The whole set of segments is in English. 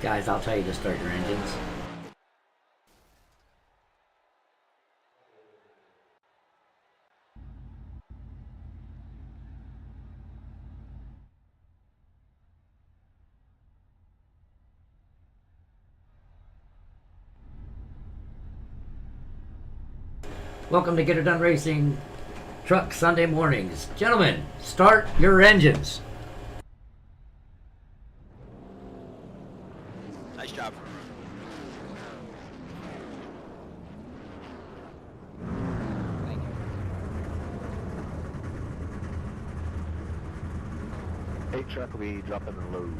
Guys, I'll tell you to start your engines. Welcome to Get It Done Racing Truck Sunday mornings. Gentlemen, start your engines. Nice job. Thank you. Hey, truck will be dropping the load.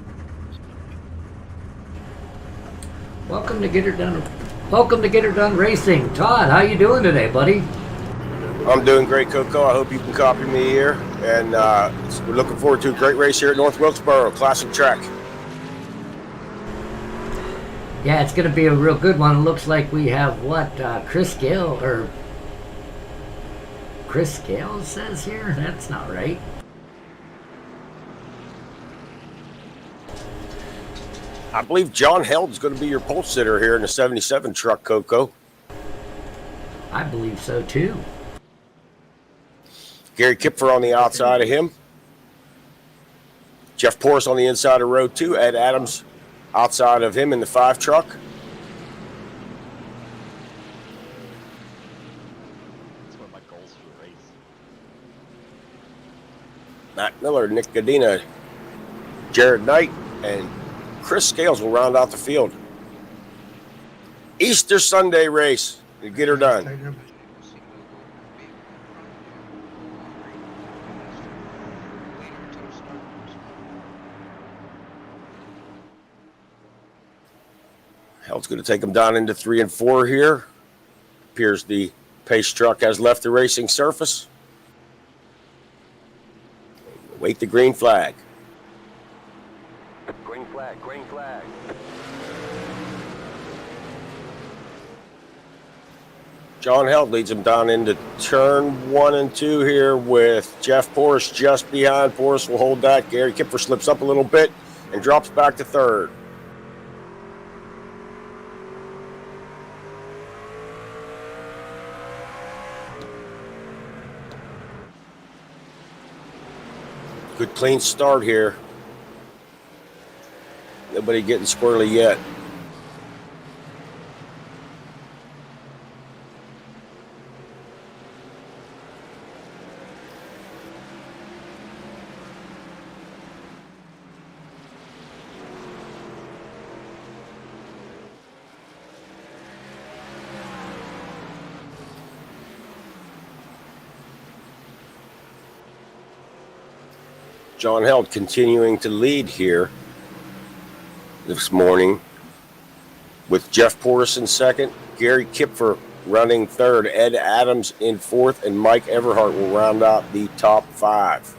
Welcome to Get It Done. Welcome to Get It Done Racing. Todd, how you doing today, buddy? I'm doing great, Coco. I hope you can copy me here. And we're looking forward to a great race here at North Wilkesboro, classic track. Yeah, it's going to be a real good one. It looks like we have Chris Gale says here? That's not right. I believe John Held's going to be your pole sitter here in the 77 truck, Coco. I believe so, too. Gary Kipfer on the outside of him. Jeff Porras on the inside of row 2. Ed Adams outside of him in the 5 truck. That's one of my goals for the race. Matt Miller, Nick Godina, Jared Knight, and Chris Scales will round out the field. Easter Sunday race. Get her done. Held's going to take them down into 3 and 4 here. Appears the pace truck has left the racing surface. Wait the green flag. Green flag, green flag. John Held leads him down into turn 1 and 2 here with Jeff Porras just behind. Porras will hold that. Gary Kipfer slips up a little bit and drops back to 3rd. Good clean start here. Nobody getting squirrely yet. John Held continuing to lead here this morning with Jeff Porras in 2nd, Gary Kipfer running 3rd, Ed Adams in 4th, and Mike Everhart will round out the top 5.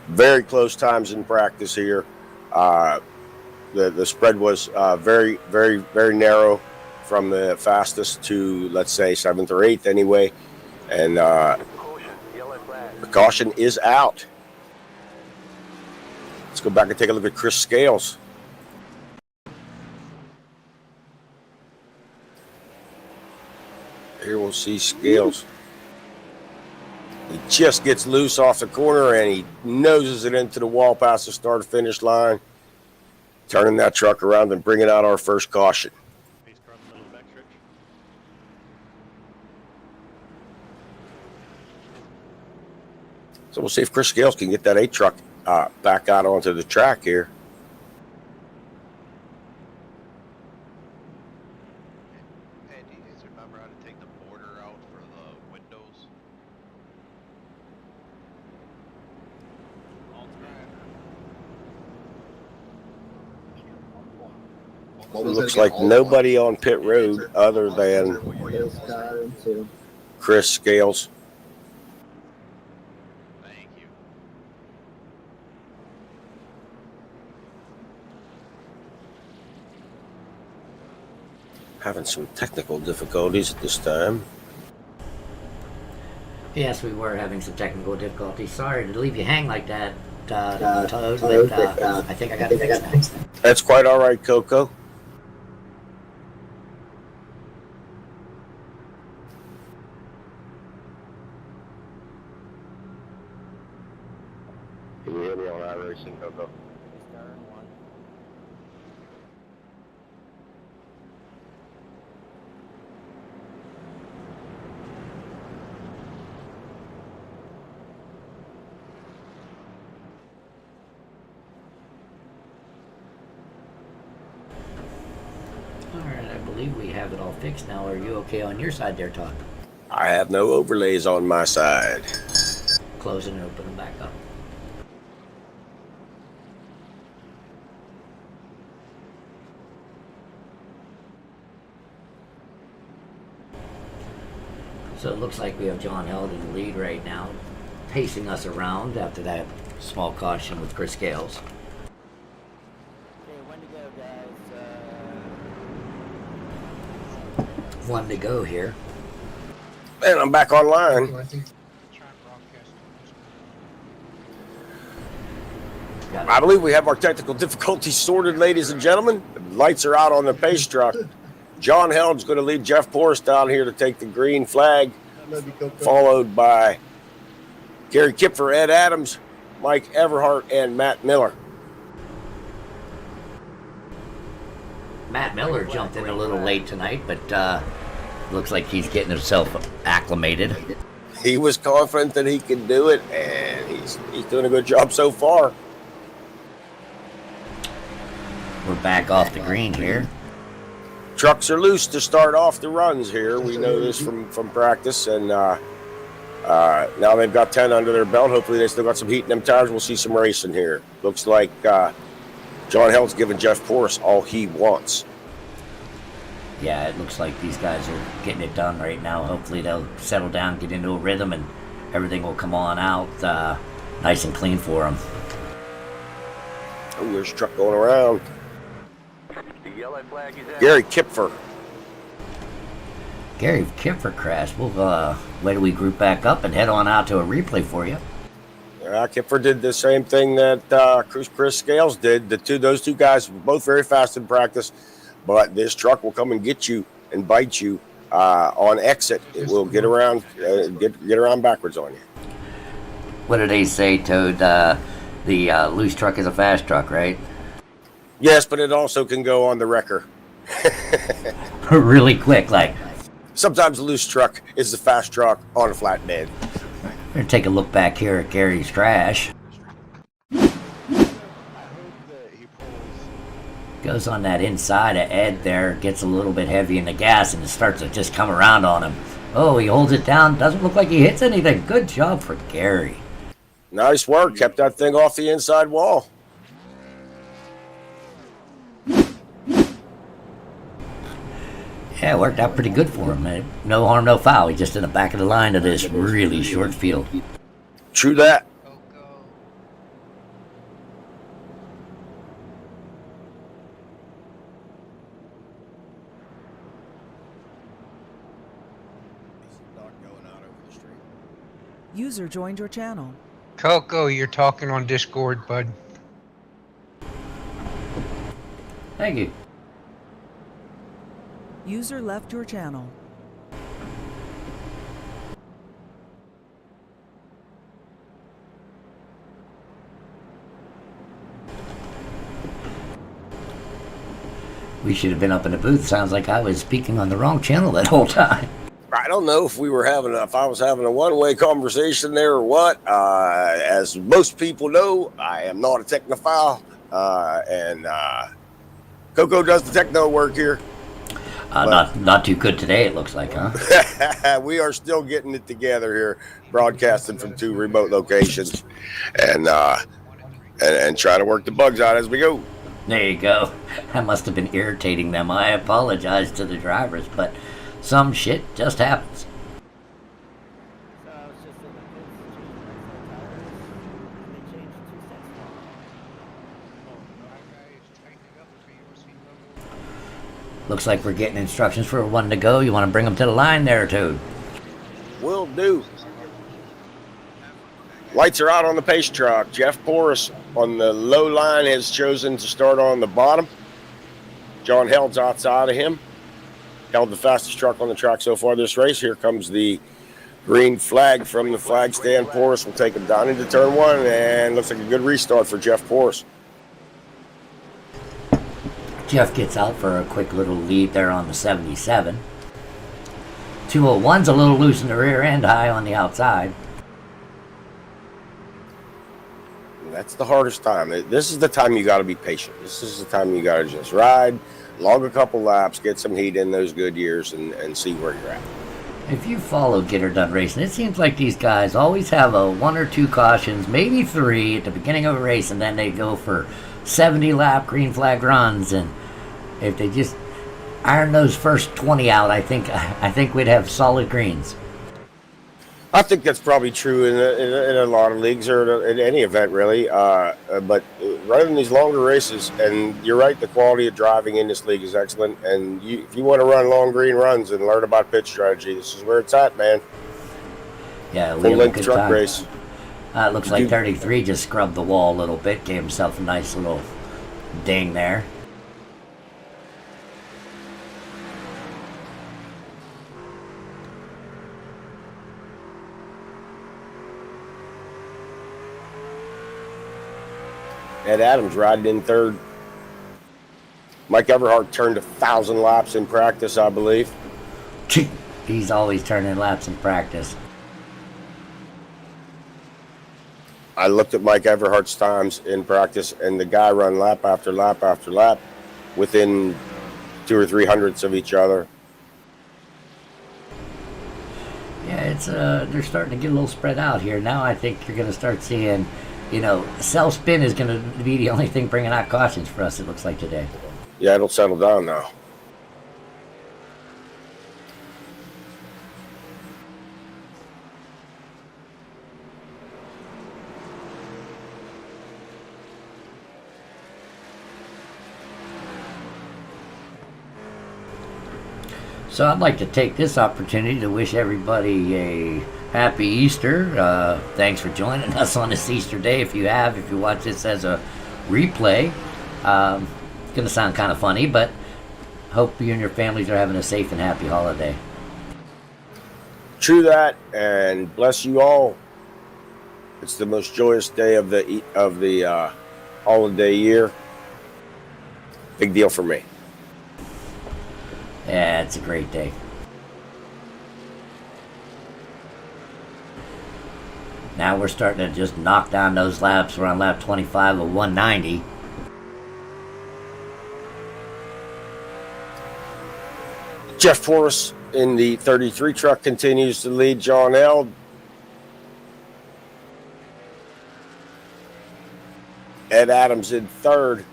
Very close times in practice here. The spread was very, very, very narrow from the fastest to, let's say, 7th or 8th anyway. And the caution is out. Let's go back and take a look at Chris Scales. Here we'll see Scales. He just gets loose off the corner and he noses it into the wall past the start-finish line, turning that truck around and bringing out our first caution. So we'll see if Chris Scales can get that 8 truck back out onto the track here. Hey, do you guys remember how to take the border out for the windows? Looks like nobody on pit road other than Chris Scales. Thank you. Having some technical difficulties at this time. Yes, we were having some technical difficulties. Sorry to leave you hang like that, Toad, but I think I got it fixed now. That's quite all right, Coco. Can you hear me on iRacing, Coco? Alright, I believe we have it all fixed now. Are you okay on your side there, Todd? I have no overlays on my side. Closing and opening back up. So it looks like we have John Held in the lead right now, pacing us around after that small caution with Chris Gales. Okay, when to go, guys? One to go here. And I'm back online. I believe we have our technical difficulties sorted, ladies and gentlemen. The lights are out on the pace truck. John Held's going to lead Jeff Porras down here to take the green flag, followed by Gary Kipfer, Ed Adams, Mike Everhart, and Matt Miller. Matt Miller jumped in a little late tonight, but looks like he's getting himself acclimated. He was confident that he could do it, and he's doing a good job so far. We're back off the green here. Trucks are loose to start off the runs here. We know this from practice, and now they've got 10 under their belt. Hopefully they still got some heat in them tires. We'll see some racing here. Looks like John Held's giving Jeff Porras all he wants. Yeah, it looks like these guys are getting it done right now. Hopefully they'll settle down, get into a rhythm, and everything will come on out nice and clean for them. Oh, there's a truck going around. The yellow flag is out. Gary Kipfer. Gary Kipfer crashed. We'll wait till we group back up and head on out to a replay for you. Kipfer did the same thing that Chris Scales did. Those two guys were both very fast in practice, but this truck will come and get you and bite you on exit. It will get around get around backwards on you. What did they say, Toad? The loose truck is a fast truck, right? Yes, but it also can go on the wrecker. Really quick, like. Sometimes a loose truck is the fast truck on a flatbed. We're going to take a look back here at Gary's crash. Goes on that inside of Ed there, gets a little bit heavy in the gas, and it starts to just come around on him. Oh, he holds it down. Doesn't look like he hits anything. Good job for Gary. Nice work. Kept that thing off the inside wall. Yeah, it worked out pretty good for him, man. No harm, no foul. He's just in the back of the line of this really short field. True that. User joined your channel. Coco, you're talking on Discord, bud. Thank you. User left your channel. We should have been up in the booth. Sounds like I was speaking on the wrong channel that whole time. I don't know if I was having a one-way conversation there or what. As most people know, I am not a technophile, and Coco does the techno work here. Not too good today, it looks like, huh? We are still getting it together here, broadcasting from 2 remote locations, and trying to work the bugs out as we go. There you go. That must have been irritating them. I apologize to the drivers, but some shit just happens. So I was just in the pits, changing the tires, and they changed 2 sets. Looks like we're getting instructions for one to go. You want to bring them to the line there, Toad? Will do. Lights are out on the pace truck. Jeff Porras on the low line has chosen to start on the bottom. John Held's outside of him. Held the fastest truck on the track so far this race. Here comes the Green flag from the flag stand. Porras will take him down into turn one, and looks like a good restart for Jeff Porras. Jeff gets out for a quick little lead there on the 77. 201's a little loose in the rear end, high on the outside. That's the hardest time. This is the time you got to be patient. This is the time you got to just ride, log a couple laps, get some heat in those good years, and see where you're at. If you follow Get Her Done Racing, it seems like these guys always have a 1 or 2 cautions, maybe 3 at the beginning of a race, and then they go for 70 lap green flag runs. And if they just iron those first 20 out, I think we'd have solid greens. I think that's probably true in a lot of leagues or in any event, really. But running these longer races, and you're right, the quality of driving in this league is excellent. And if you want to run long green runs and learn about pitch strategy, this is where it's at, man. Yeah, we Full have a length good truck time. race. It looks like 33 just scrubbed the wall a little bit, gave himself a nice little ding there. Ed Adams riding in third. Mike Everhart turned 1,000 laps in practice, I believe. He's always turning laps in practice. I looked at Mike Everhart's times in practice, and the guy run lap after lap after lap within 200 or 300ths of each other. Yeah, it's they're starting to get a little spread out here. Now I think you're going to start seeing, self-spin is going to be the only thing bringing out cautions for us, it looks like today. Yeah, it'll settle down now. So I'd like to take this opportunity to wish everybody a happy Easter. Thanks for joining us on this Easter day. If you watch this as a replay, it's going to sound kind of funny, but hope you and your families are having a safe and happy holiday. True that, and bless you all. It's the most joyous day of the holiday year. Big deal for me. Yeah, it's a great day. Now we're starting to just knock down those laps. We're on lap 25 of 190. Jeff Porras in the 33 truck continues to lead John Eld. Ed Adams in third.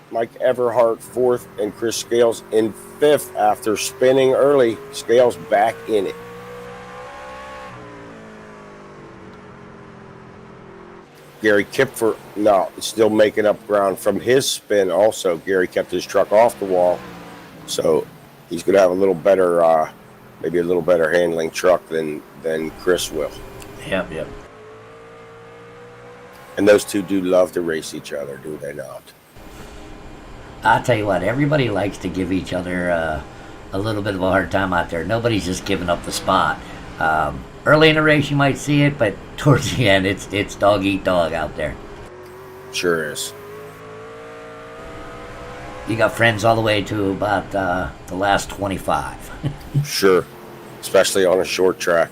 Mike Everhart fourth, and Chris Scales in fifth after spinning early. Scales back in it. Gary Kipfer, still making up ground from his spin also. Gary kept his truck off the wall, so he's going to have a little better, maybe a little better handling truck than Chris will. Yep. And those two do love to race each other, do they not? I'll tell you what, everybody likes to give each other a little bit of a hard time out there. Nobody's just giving up the spot. Early in the race you might see it, but towards the end it's dog eat dog out there. Sure is. You got friends all the way to about the last 25. Sure, especially on a short track.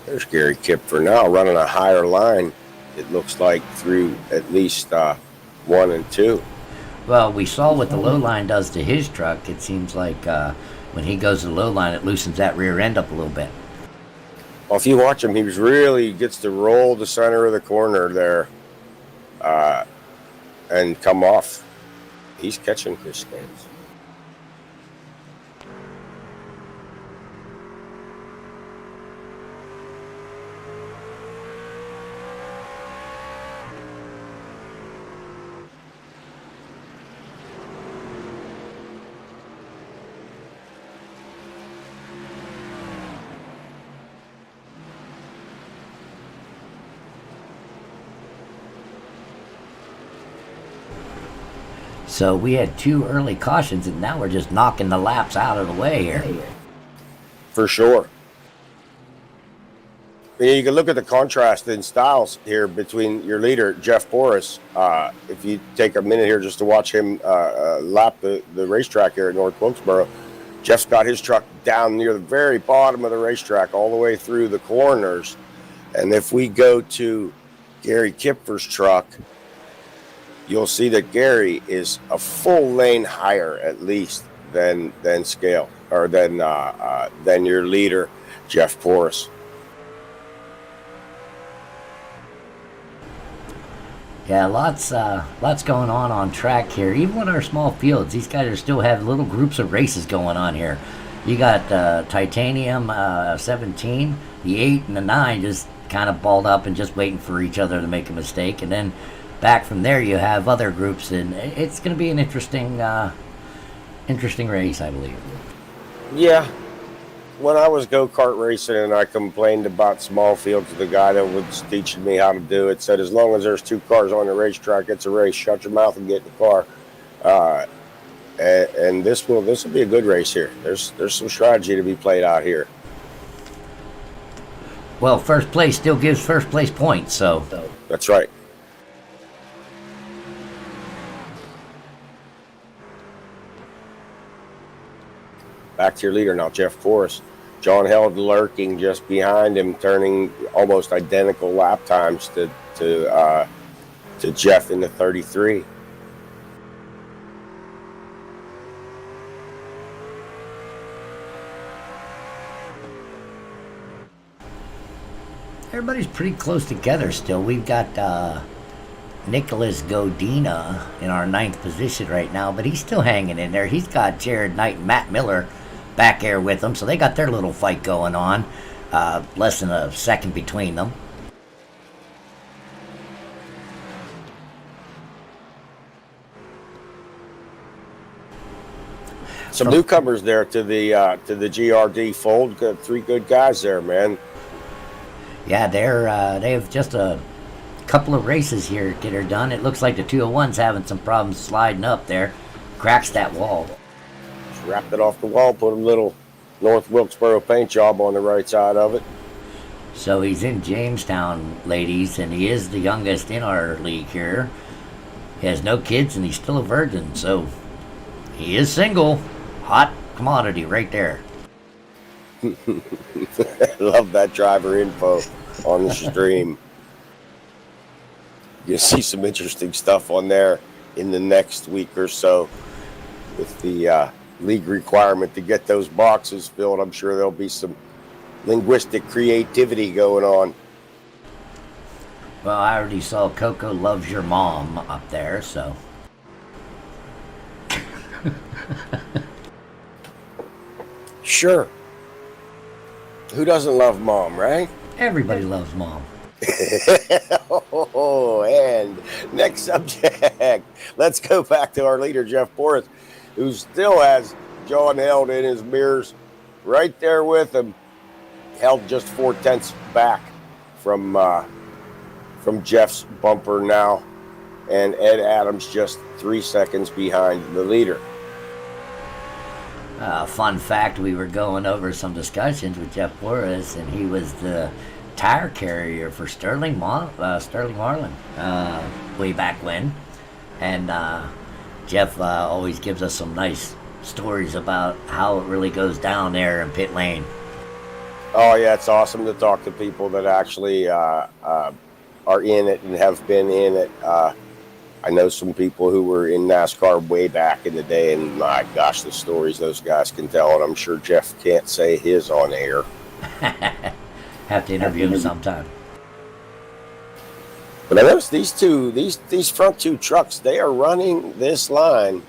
There's Gary Kipfer now running a higher line, it looks like, through at least 1 and 2. Well, we saw what the low line does to his truck. It seems like when he goes to the low line, it loosens that rear end up a little bit. Well, if you watch him, he gets to roll the center of the corner there and come off. He's catching Chris Scales. So we had 2 early cautions, and now we're just knocking the laps out of the way here. For sure. You can look at the contrast in styles here between your leader, Jeff Boris. If you take a minute here just to watch him lap the racetrack here at North Wilkesboro, Jeff's got his truck down near the very bottom of the racetrack all the way through the corners. And if we go to Gary Kipfer's truck, you'll see that Gary is a full lane higher at least than scale, or than your leader, Jeff Porras. Yeah, lots going on track here. Even with our small fields, these guys are still have little groups of races going on here. You got Titanium 17, the 8 and the 9 just kind of balled up and just waiting for each other to make a mistake, and then back from there you have other groups, and it's going to be an interesting race, I believe. Yeah. When I was go-kart racing and I complained about small fields, the guy that was teaching me how to do it said, as long as there's 2 cars on the racetrack, it's a race. Shut your mouth and get in the car. And this will be a good race here. There's some strategy to be played out here. Well, first place still gives first place points, so. That's right. Back to your leader now, Jeff Forrest. John Held lurking just behind him, turning almost identical lap times to Jeff in the 33. Everybody's pretty close together still. We've got Nicholas Godina in our 9th position right now, but he's still hanging in there. He's got Jared Knight and Matt Miller back there with them, so they got their little fight going on. Less than a second between them. Some newcomers there to the GRD fold. Got 3 good guys there, man. Yeah, they have just a couple of races here to get her done. It looks like the 201's having some problems sliding up there. Cracks that wall. Just wrapped it off the wall, put a little North Wilkesboro paint job on the right side of it. So he's in Jamestown, ladies, and he is the youngest in our league here. He has no kids, and he's still a virgin, so he is single. Hot commodity right there. Love that driver info on the stream. You'll see some interesting stuff on there in the next week or so with the league requirement to get those boxes filled. I'm sure there'll be some linguistic creativity going on. Well, I already saw Coco Loves Your Mom up there, so. Sure. Who doesn't love mom, right? Everybody loves Mom. Oh, and next subject. Let's go back to our leader, Jeff Porras, who still has John Held in his mirrors right there with him. Held just 4/10 back from Jeff's bumper now, and Ed Adams just 3 seconds behind the leader. Fun fact, we were going over some discussions with Jeff Porras, and he was the tire carrier for Sterling Marlin way back when. And Jeff always gives us some nice stories about how it really goes down there in pit lane. Oh, yeah, it's awesome to talk to people that actually are in it and have been in it. I know some people who were in NASCAR way back in the day, and my gosh, the stories those guys can tell, and I'm sure Jeff can't say his on air. Have to interview him sometime. But I noticed these front 2 trucks, they are running this line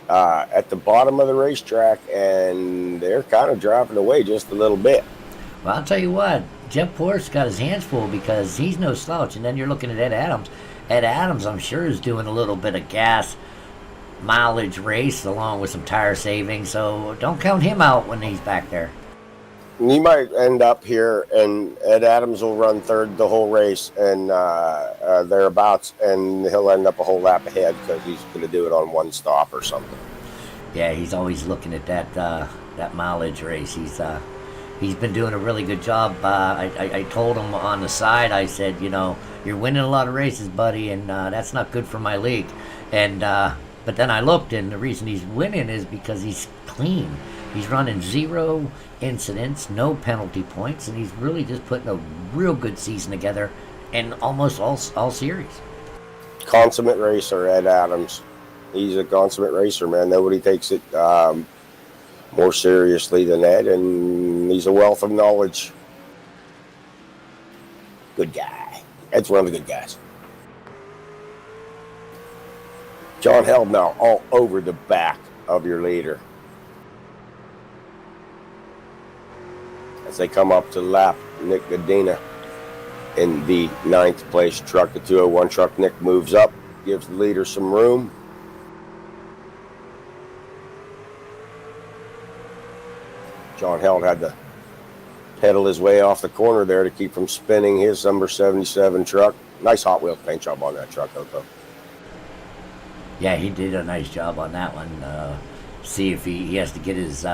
at the bottom of the racetrack, and they're kind of driving away just a little bit. Well, I'll tell you what, Jeff Porras got his hands full because he's no slouch, and then you're looking at Ed Adams. Ed Adams, I'm sure, is doing a little bit of gas mileage race along with some tire saving, so don't count him out when he's back there. You might end up here, and Ed Adams will run third the whole race and thereabouts, and he'll end up a whole lap ahead because he's going to do it on one stop or something. Yeah, he's always looking at that mileage race. He's been doing a really good job. I told him on the side, I said, you're winning a lot of races, buddy, and that's not good for my league. And but then I looked, and the reason he's winning is because he's clean. He's running 0 incidents, no penalty points, and he's really just putting a real good season together in almost all series. Consummate racer, Ed Adams. He's a consummate racer, man. Nobody takes it more seriously than Ed, and he's a wealth of knowledge. Good guy. Ed's one of the good guys. John Held now all over the back of your leader. As they come up to lap Nick Medina in the 9th place truck. The 201 truck, Nick moves up, gives the leader some room. John Held had to pedal his way off the corner there to keep from spinning his number 77 truck. Nice Hot Wheels paint job on that truck, though. Yeah, he did a nice job on that one. See if he has to get his...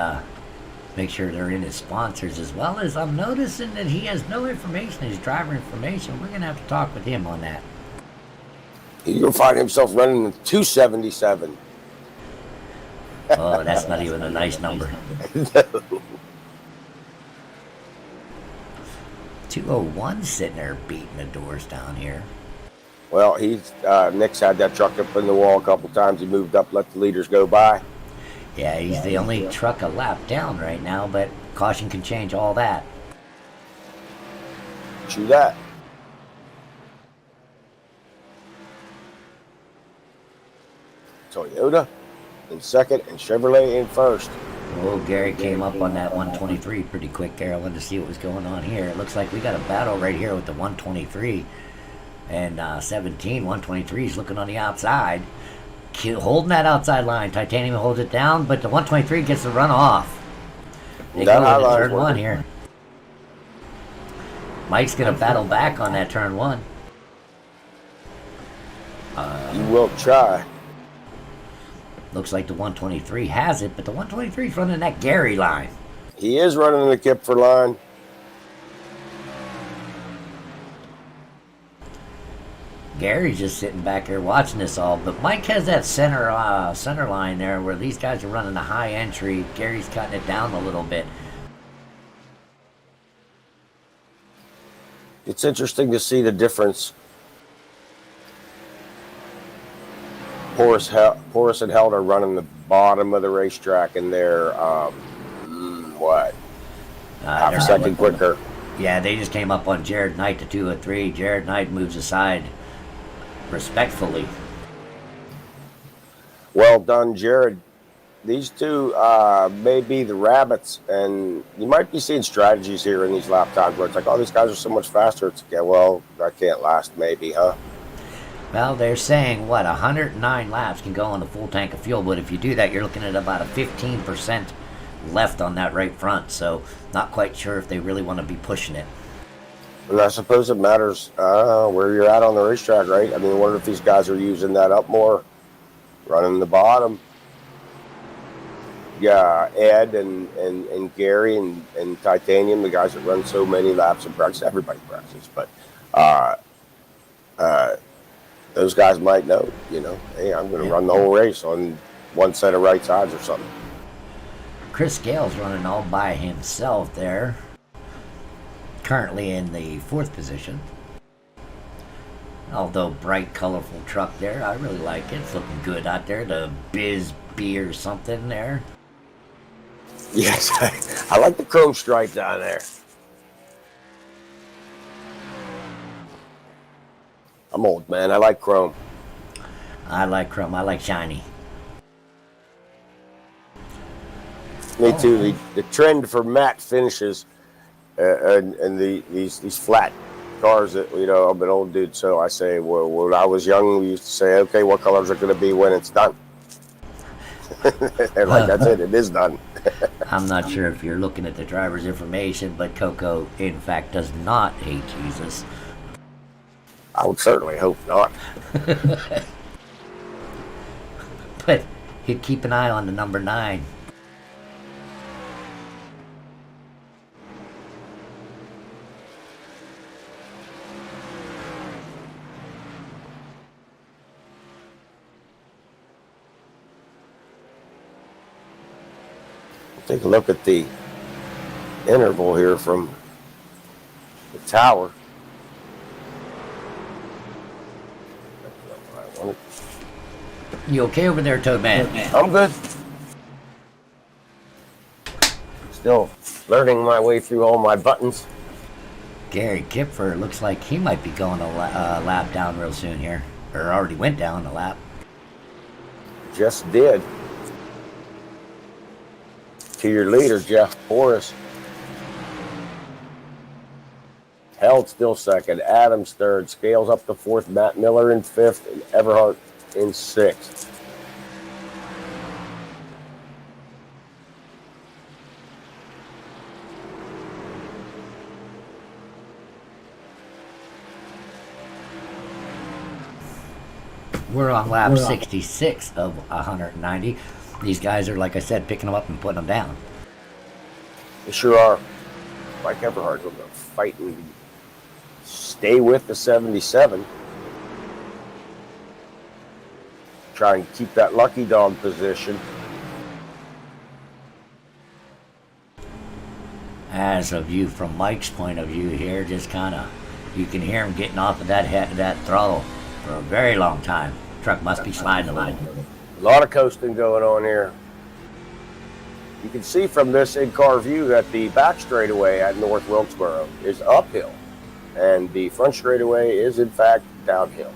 make sure they're in his sponsors, as well as I'm noticing that he has no information, his driver information. We're going to have to talk with him on that. He's going to find himself running the 277. Oh, that's not even a nice number. No. 201 sitting there beating the doors down here. Well, Nick's had that truck up in the wall a couple times. He moved up, let the leaders go by. Yeah, he's the only truck a lap down right now, but caution can change all that. True that. Toyota in second and Chevrolet in first. Oh, Gary came up on that 123 pretty quick there. I wanted to see what was going on here. It looks like we got a battle right here with the 123 and 17. 123 is looking on the outside, holding that outside line. Titanium holds it down, but the 123 gets the run off. They go to the turn one here. Mike's going to battle back on that turn one. You will try. Looks like the 123 has it, but the 123 is running that Gary line. He is running the Kipfer line. Gary's just sitting back here watching this all, but Mike has that center line there where these guys are running a high entry. Gary's cutting it down a little bit. It's interesting to see the difference. Porras and Held are running the bottom of the racetrack, and they're half a second quicker. Yeah, they just came up on Jared Knight to 203. Jared Knight moves aside respectfully. Well done, Jared. These two may be the rabbits, and you might be seeing strategies here in these lap times where it's like, oh, these guys are so much faster. It's yeah, well, that can't last, maybe, huh? Well, they're saying, 109 laps can go on a full tank of fuel, but if you do that, you're looking at about a 15% left on that right front, so not quite sure if they really want to be pushing it. And I suppose it matters where you're at on the racetrack, right? I mean, what if these guys are using that up more, running the bottom? Yeah, Ed and Gary and Titanium, the guys that run so many laps of practice, everybody practices, but those guys might know, hey, I'm going to run the whole race on one set of right sides or something. Chris Gale's running all by himself there. Currently in the 4th position. Although bright, colorful truck there. I really like it. It's looking good out there. The Biz B or something there. Yes, I like the chrome stripe down there. I'm old, man. I like chrome. I like chrome. I like shiny. Me too. The trend for matte finishes and these flat cars that, I'm an old dude, so I say, well, when I was young, we used to say, okay, what colors are going to be when it's done? They're like, that's it. It is done. I'm not sure if you're looking at the driver's information, but Coco, in fact, does not hate Jesus. I would certainly hope not. But he'd keep an eye on the number 9. Take a look at the interval here from the tower. You okay over there, Toad Man? I'm good. Still learning my way through all my buttons. Gary Kipfer looks like he might be going a lap down real soon here. Or already went down a lap. Just did. To your leader, Jeff Forrest. Held still second. Adams third. Scales up to fourth. Matt Miller in fifth. And Everhart in sixth. We're on lap 66 of 190. These guys are, like I said, picking them up and putting them down. They sure are. Mike Everhart's going to fight and stay with the 77. Try and keep that lucky dog position. As a view from Mike's point of view here, just kind of, you can hear him getting off of that throttle for a very long time. Truck must be sliding a little. A lot of coasting going on here. You can see from this in-car view that the back straightaway at North Wilkesboro is uphill, and the front straightaway is in fact downhill.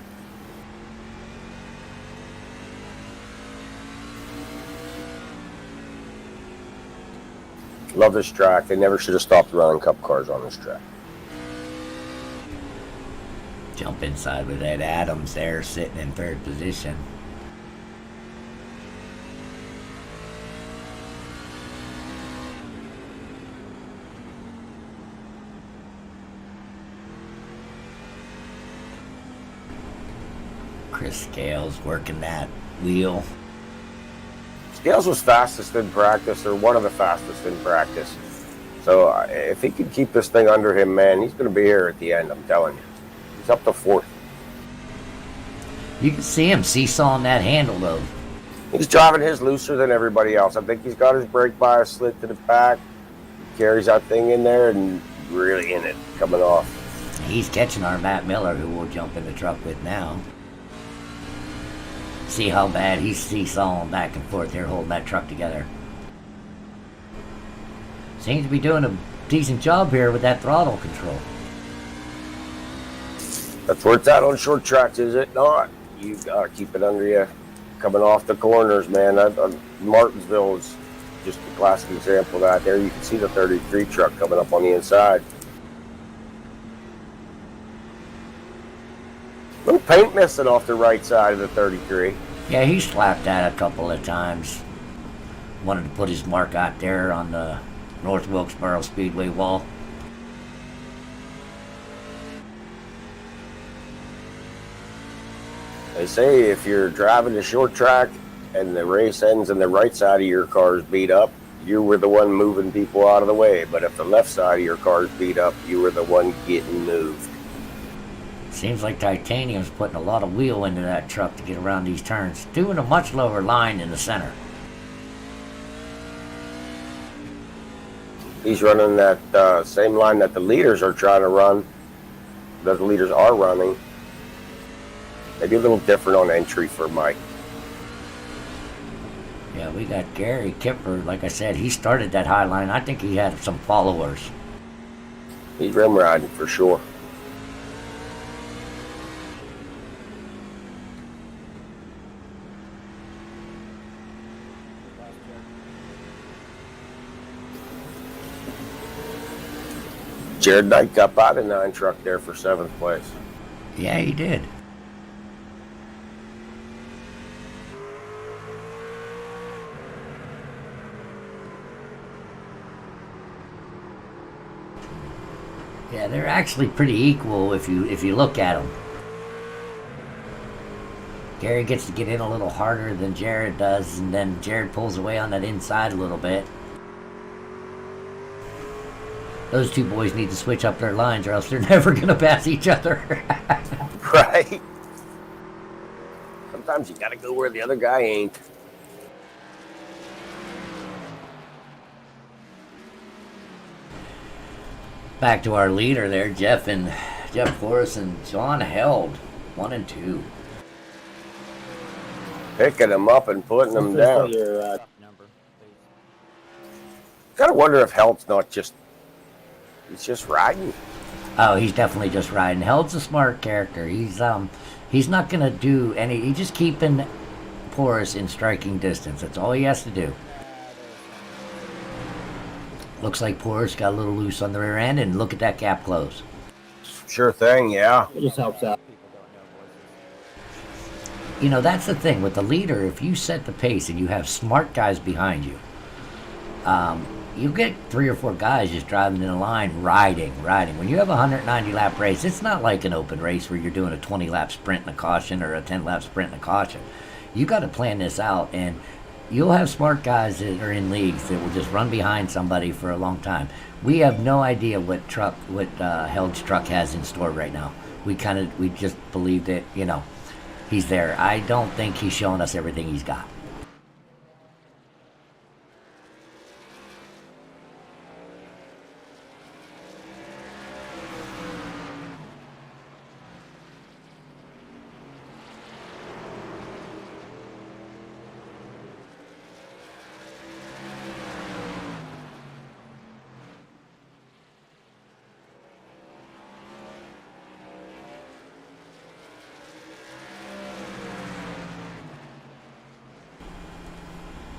Love this track. They never should have stopped running Cup cars on this track. Jump inside with Ed Adams there, sitting in third position. Chris Scales working that wheel. Scales was fastest in practice, or one of the fastest in practice. So if he can keep this thing under him, man, he's going to be here at the end, I'm telling you. He's up to fourth. You can see him seesawing that handle, though. He's driving his looser than everybody else. I think he's got his brake bias slid to the back. He carries that thing in there and really in it, coming off. He's catching our Matt Miller, who we'll jump in the truck with now. See how bad he's seesawing back and forth here, holding that truck together. Seems to be doing a decent job here with that throttle control. That's where it's at on short tracks, is it not? You gotta keep it under you. Coming off the corners, man. Martinsville is just a classic example of that. There you can see the 33 truck coming up on the inside. Little paint missing off the right side of the 33. Yeah, he slapped that a couple of times. Wanted to put his mark out there on the North Wilkesboro Speedway wall. They say if you're driving a short track and the race ends and the right side of your car is beat up, you were the one moving people out of the way. But if the left side of your car is beat up, you were the one getting moved. Seems like Titanium's putting a lot of wheel into that truck to get around these turns, doing a much lower line in the center. He's running that same line that the leaders are trying to run, that the leaders are running. Maybe a little different on entry for Mike. Yeah, we got Gary Kipper. Like I said, he started that high line. I think he had some followers. He's rim riding for sure. Jared Knight got by the 9 truck there for 7th place. Yeah, he did. Yeah, they're actually pretty equal if you look at them. Gary gets to get in a little harder than Jared does, and then Jared pulls away on that inside a little bit. Those two boys need to switch up their lines or else they're never going to pass each other. Right? Sometimes you gotta go where the other guy ain't. Back to our leader there, Jeff Forrest and John Held, 1 and 2. Picking them up and putting them down. Gotta wonder if Held's not he's just riding. Oh, he's definitely just riding. Held's a smart character. He's not gonna do any. He's just keeping Porus in striking distance. That's all he has to do. Looks like Porus got a little loose on the rear end, and look at that gap close. Sure thing, yeah. It just helps out. You know, that's the thing with the leader. If you set the pace and you have smart guys behind you, you get 3 or 4 guys just driving in a line, riding. When you have a 190 lap race, it's not like an open race where you're doing a 20 lap sprint and a caution or a 10 lap sprint and a caution. You got to plan this out, and you'll have smart guys that are in leagues that will just run behind somebody for a long time. We have no idea what Held's truck has in store right now. We just believe that, you know, he's there. I don't think he's showing us everything he's got.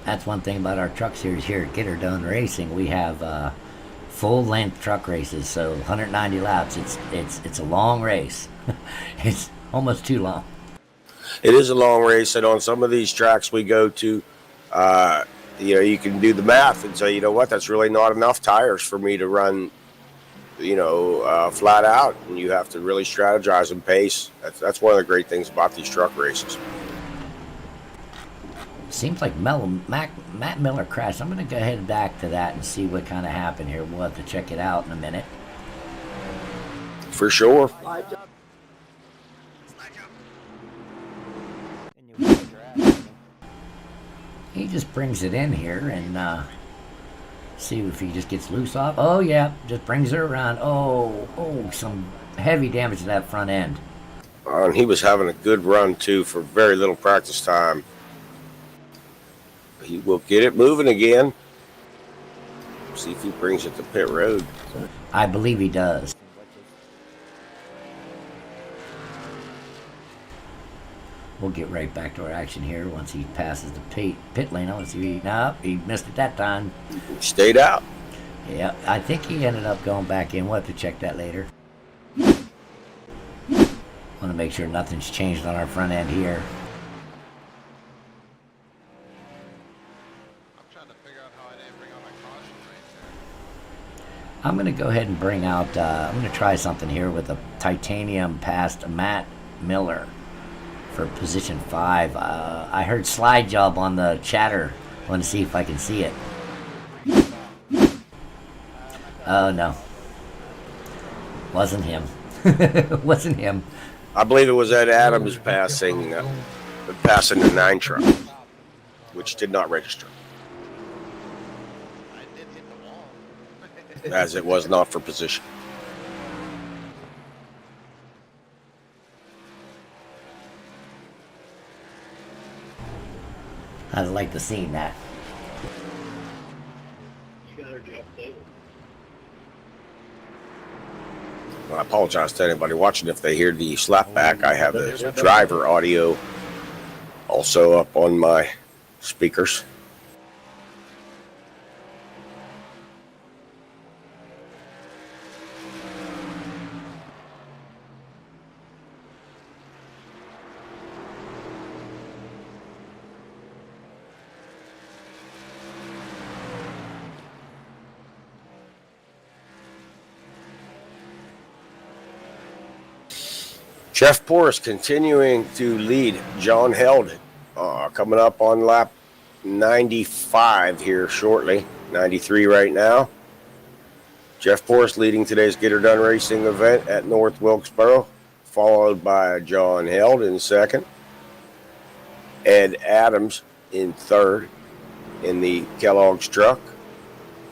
That's one thing about our truck series here at Get Her Done Racing. We have full length truck races, so 190 laps. It's a long race. It's almost too long. It is a long race, and on some of these tracks we go to, you can do the math and say, you know what, that's really not enough tires for me to run, flat out, and you have to really strategize and pace. That's one of the great things about these truck races. Seems like Matt Miller crashed. I'm going to go ahead back to that and see what kind of happened here. We'll have to check it out in a minute. For sure. He just brings it in here and see if he just gets loose off. Oh, yeah, just brings it around. Oh, some heavy damage to that front end. And he was having a good run, too, for very little practice time. He will get it moving again. See if he brings it to pit road. I believe he does. We'll get right back to our action here once he passes the pit lane. I want to see he missed it that time. Stayed out. Yeah, I think he ended up going back in. We'll have to check that later. Want to make sure nothing's changed on our front end here. I'm going to go ahead and bring out, I'm going to try something here with a titanium past Matt Miller for position 5. I heard slide job on the chatter. I want to see if I can see it. Oh, no. Wasn't him. Wasn't him. I believe it was Ed Adams passing the 9 truck, which did not register. As it was not for position. I'd like to see that. Well, I apologize to anybody watching if they hear the slapback. I have the driver audio also up on my speakers. Jeff Porras continuing to lead John Held, coming up on lap 95 here shortly. 93 right now. Jeff Porras leading today's Get Her Done Racing event at North Wilkesboro, followed by John Held in second. Ed Adams in third in the Kellogg's truck.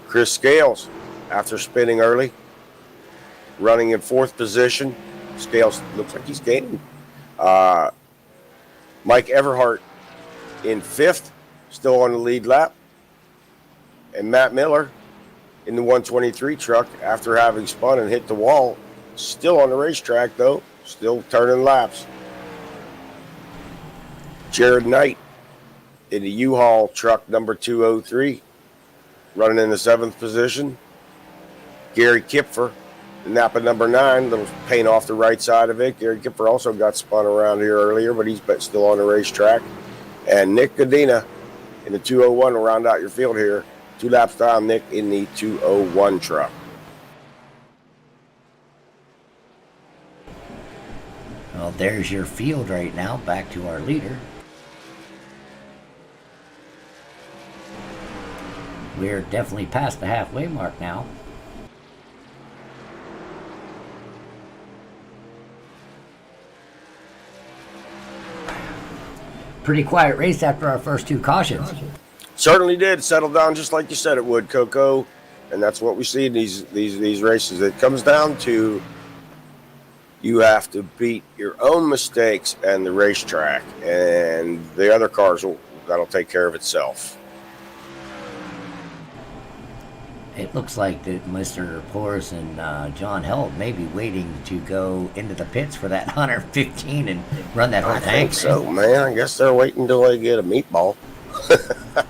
Chris Scales, after spinning early, running in fourth position. Scales looks like he's gaining. Mike Everhart in fifth, still on the lead lap. And Matt Miller in the 123 truck, after having spun and hit the wall, still on the racetrack though, still turning laps. Jared Knight in the U-Haul truck number 203, running in the seventh position. Gary Kipfer, Napa number 9, little paint off the right side of it. Gary Kipfer also got spun around here earlier, but he's still on the racetrack. And Nick Godina in the 201 will round out your field here. 2 laps down, Nick in the 201 truck. Well, there's your field right now. Back to our leader. We're definitely past the halfway mark now. Pretty quiet race after our first 2 cautions. Certainly did settle down just like you said it would, Coco, and that's what we see in these races. It comes down to you have to beat your own mistakes and the racetrack, and the other cars that'll take care of itself. It looks like that Mr. Porras and John Held may be waiting to go into the pits for that 115 and run that whole I tank. think so, man. I guess they're waiting until they get a meatball.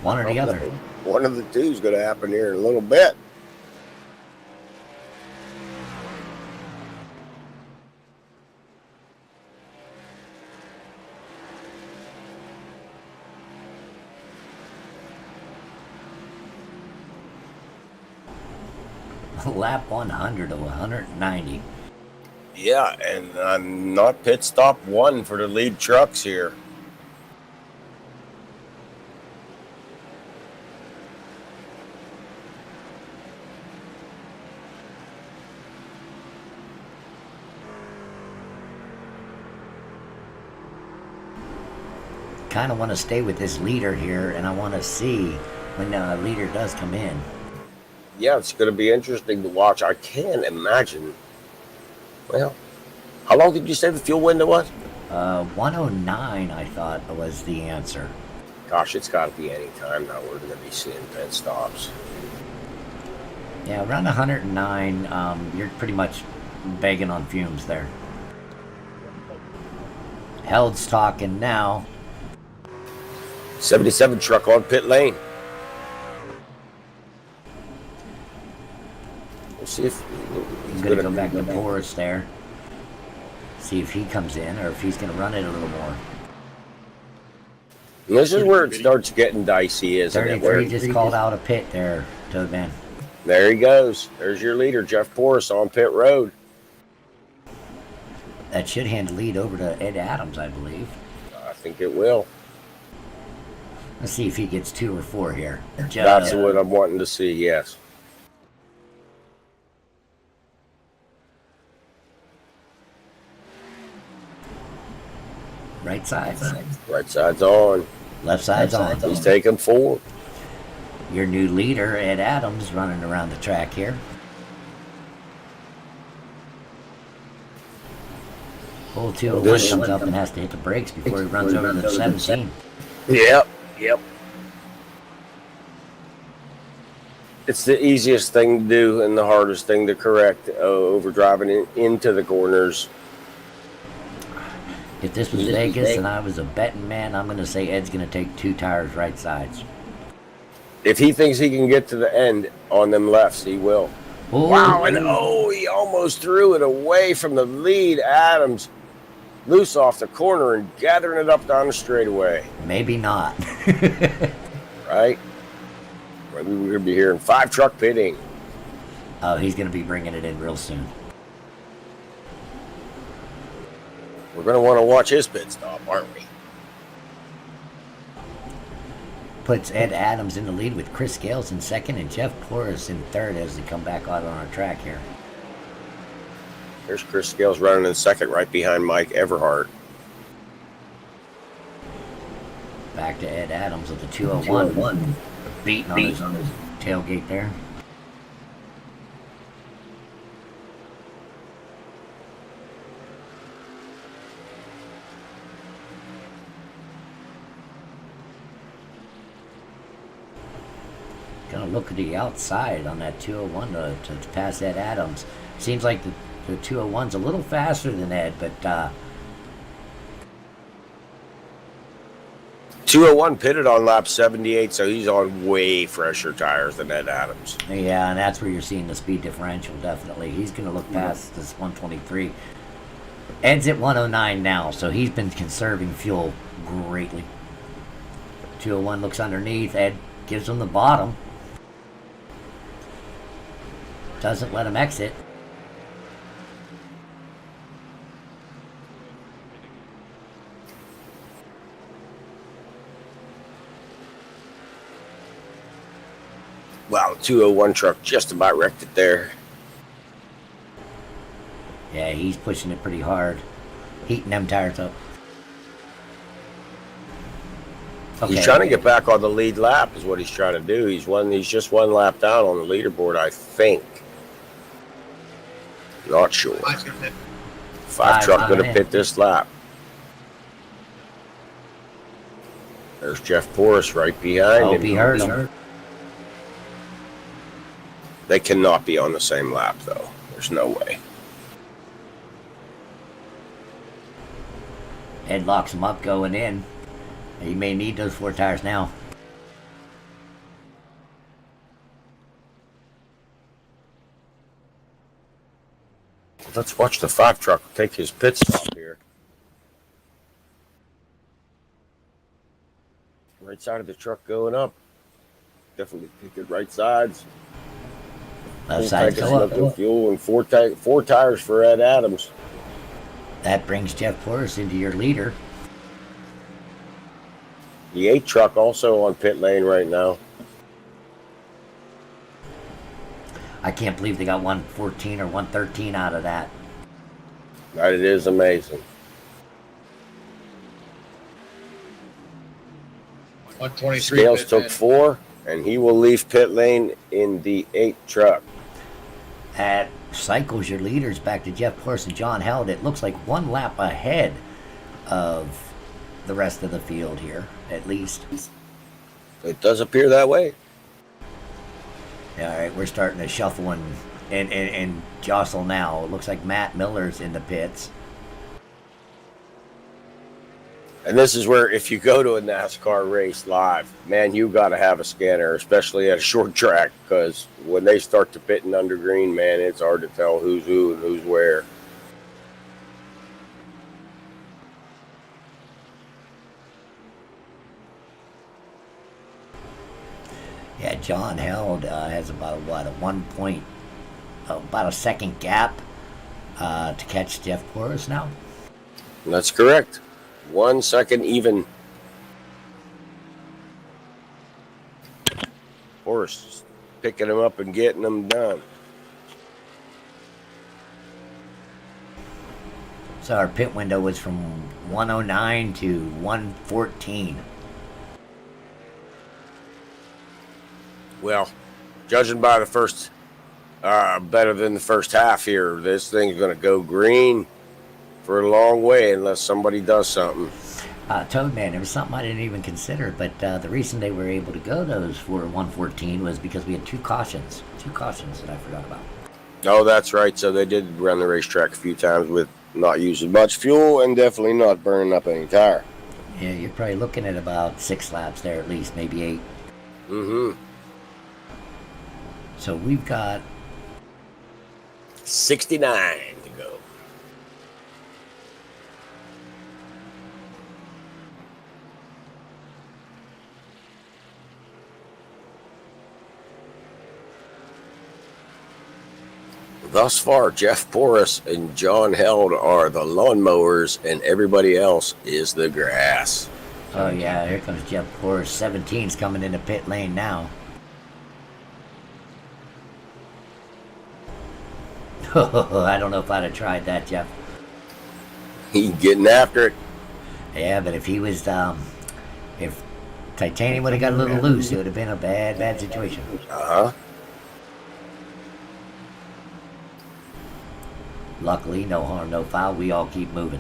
One or the other. One of the two is going to happen here in a little bit. Lap 100 of 190. Yeah, and not pit stop 1 for the lead trucks here. Kind of want to stay with this leader here, and I want to see when the leader does come in. Yeah, it's going to be interesting to watch. I can't imagine. Well, how long did you say the fuel window was? 109, I thought, was the answer. Gosh, it's got to be any time now we're going to be seeing pit stops. Yeah, around 109, you're pretty much begging on fumes there. Held's talking now. 77 truck on pit lane. We'll see if He's going to go back to Porras there. See if he comes in or if he's going to run it a little more. And this is where it starts getting dicey, isn't it? 33 just called out a pit there, Toadman. There he goes. There's your leader, Jeff Porras, on pit road. That should hand the lead over to Ed Adams, I believe. I think it will. Let's see if he gets 2 or 4 here. That's what I'm wanting to see, yes. Right side. Right side's on. Left side's on. He's taking 4. Your new leader, Ed Adams, running around the track here. Bull 201 comes up and has to hit the brakes before he runs over the 17. Yep. It's the easiest thing to do and the hardest thing to correct, over driving into the corners. If this was Vegas and I was a betting man, I'm going to say Ed's going to take 2 tires right sides. If he thinks he can get to the end on them lefts, he will. Ooh. Wow, and he almost threw it away from the lead. Adams loose off the corner and gathering it up down the straightaway. Maybe not. Right? Maybe we're going to be hearing 5 truck pitting. Oh, he's going to be bringing it in real soon. We're going to want to watch his pit stop, aren't we? Puts Ed Adams in the lead with Chris Scales in second and Jeff Porras in third as they come back out on our track here. Here's Chris Scales running in second right behind Mike Everhart. Back to Ed Adams with the 201. Beating on his tailgate there. Gonna look at the outside on that 201 to pass Ed Adams. Seems like the 201's a little faster than Ed, but 201 pitted on lap 78, so he's on way fresher tires than Ed Adams. yeah, and that's where you're seeing the speed differential, definitely. He's gonna look past this 123. Ed's at 109 now, so he's been conserving fuel greatly. 201 looks underneath. Ed gives him the bottom. Doesn't let him exit. Wow, the 201 truck just about wrecked it there. Yeah, he's pushing it pretty hard. Heating them tires up. He's trying to get back on the lead lap is what he's trying to do. He's just one lap down on the leaderboard, I think. Not sure. Five truck going to pit this lap. There's Jeff Porras right behind him. He heard him. They cannot be on the same lap, though. There's no way. Ed locks him up going in. He may need those 4 tires now. Let's watch the 5 truck take his pit stop here. Right side of the truck going up. Definitely pick it right sides. Left side's go up. Fuel and four tires for Ed Adams. That brings Jeff Porras into your leader. The 8 truck also on pit lane right now. I can't believe they got 114 or 113 out of that. That it is amazing. 123. Scales took 4, and he will leave pit lane in the 8 truck. That cycles your leaders back to Jeff Porras and John Held. It looks like 1 lap ahead of the rest of the field here, at least. It does appear that way. All right, we're starting to shuffle and jostle now. It looks like Matt Miller's in the pits. And this is where, if you go to a NASCAR race live, man, you got to have a scanner, especially at a short track, because when they start to pitting under green, man, it's hard to tell who's who and who's where. Yeah, John Held has about about a second gap to catch Jeff Porras now. That's correct. 1 second even. Horse picking him up and getting them done. So our pit window was from 109 to 114. Well, judging by the first, better than the first half here, this thing's going to go green for a long way unless somebody does something. Toadman, there was something I didn't even consider, but the reason they were able to go those for 114 was because we had 2 cautions. 2 cautions that I forgot about. Oh, that's right. So they did run the racetrack a few times with not using much fuel and definitely not burning up any tire. Yeah, you're probably looking at about 6 laps there at least, maybe 8. Mm-hmm. So we've got 69 to go. Thus far, Jeff Porras and John Held are the lawnmowers, and everybody else is the grass. Oh yeah, here comes Jeff Porras. 17's coming into pit lane now. I don't know if I'd have tried that, Jeff. He getting after it. Yeah, but if he was, if Titanium would have got a little loose, it would have been a bad situation. Uh-huh. Luckily, no harm, no foul. We all keep moving.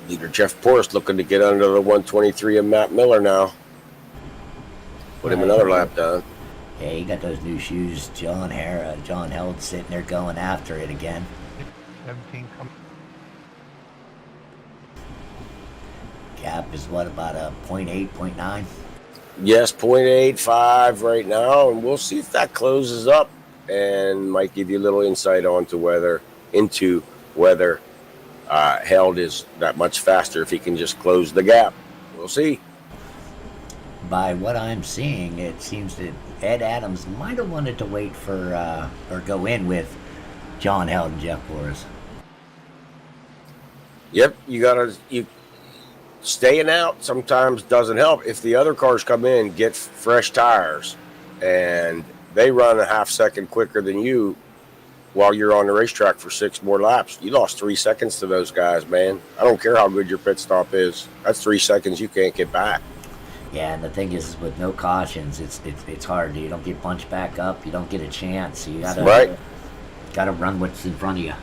Leader Jeff Porras looking to get under the 123 of Matt Miller now. Put him another lap down. Yeah, he got those new shoes. John Held sitting there going after it again. 17 coming. Gap is what, about a 0.8, 0.9? Yes, 0.85 right now, and we'll see if that closes up and might give you a little insight into whether Held is that much faster if he can just close the gap. We'll see. By what I'm seeing, it seems that Ed Adams might have wanted to wait for, or go in with John Held and Jeff Porras. Yep, you staying out sometimes doesn't help. If the other cars come in, get fresh tires, and they run a half second quicker than you while you're on the racetrack for 6 more laps. You lost 3 seconds to those guys, man. I don't care how good your pit stop is. That's 3 seconds you can't get back. Yeah, and the thing is, with no cautions, it's hard. You don't get bunched back up. You don't get a chance. So you gotta run what's in front of you.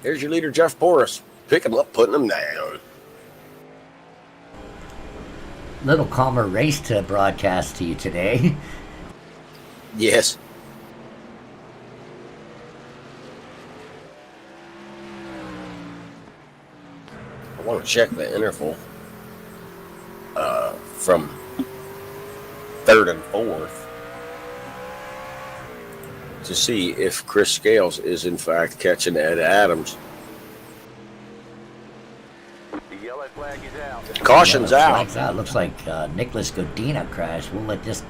Here's your leader, Jeff Porras. Picking him up, putting him down. Little calmer race to broadcast to you today. Yes. I want to check the interval from 3rd and 4th to see if Chris Scales is in fact catching Ed Adams. The yellow flag is out. Caution's out. Flags out. Looks like Nicholas Godina crashed. We'll let this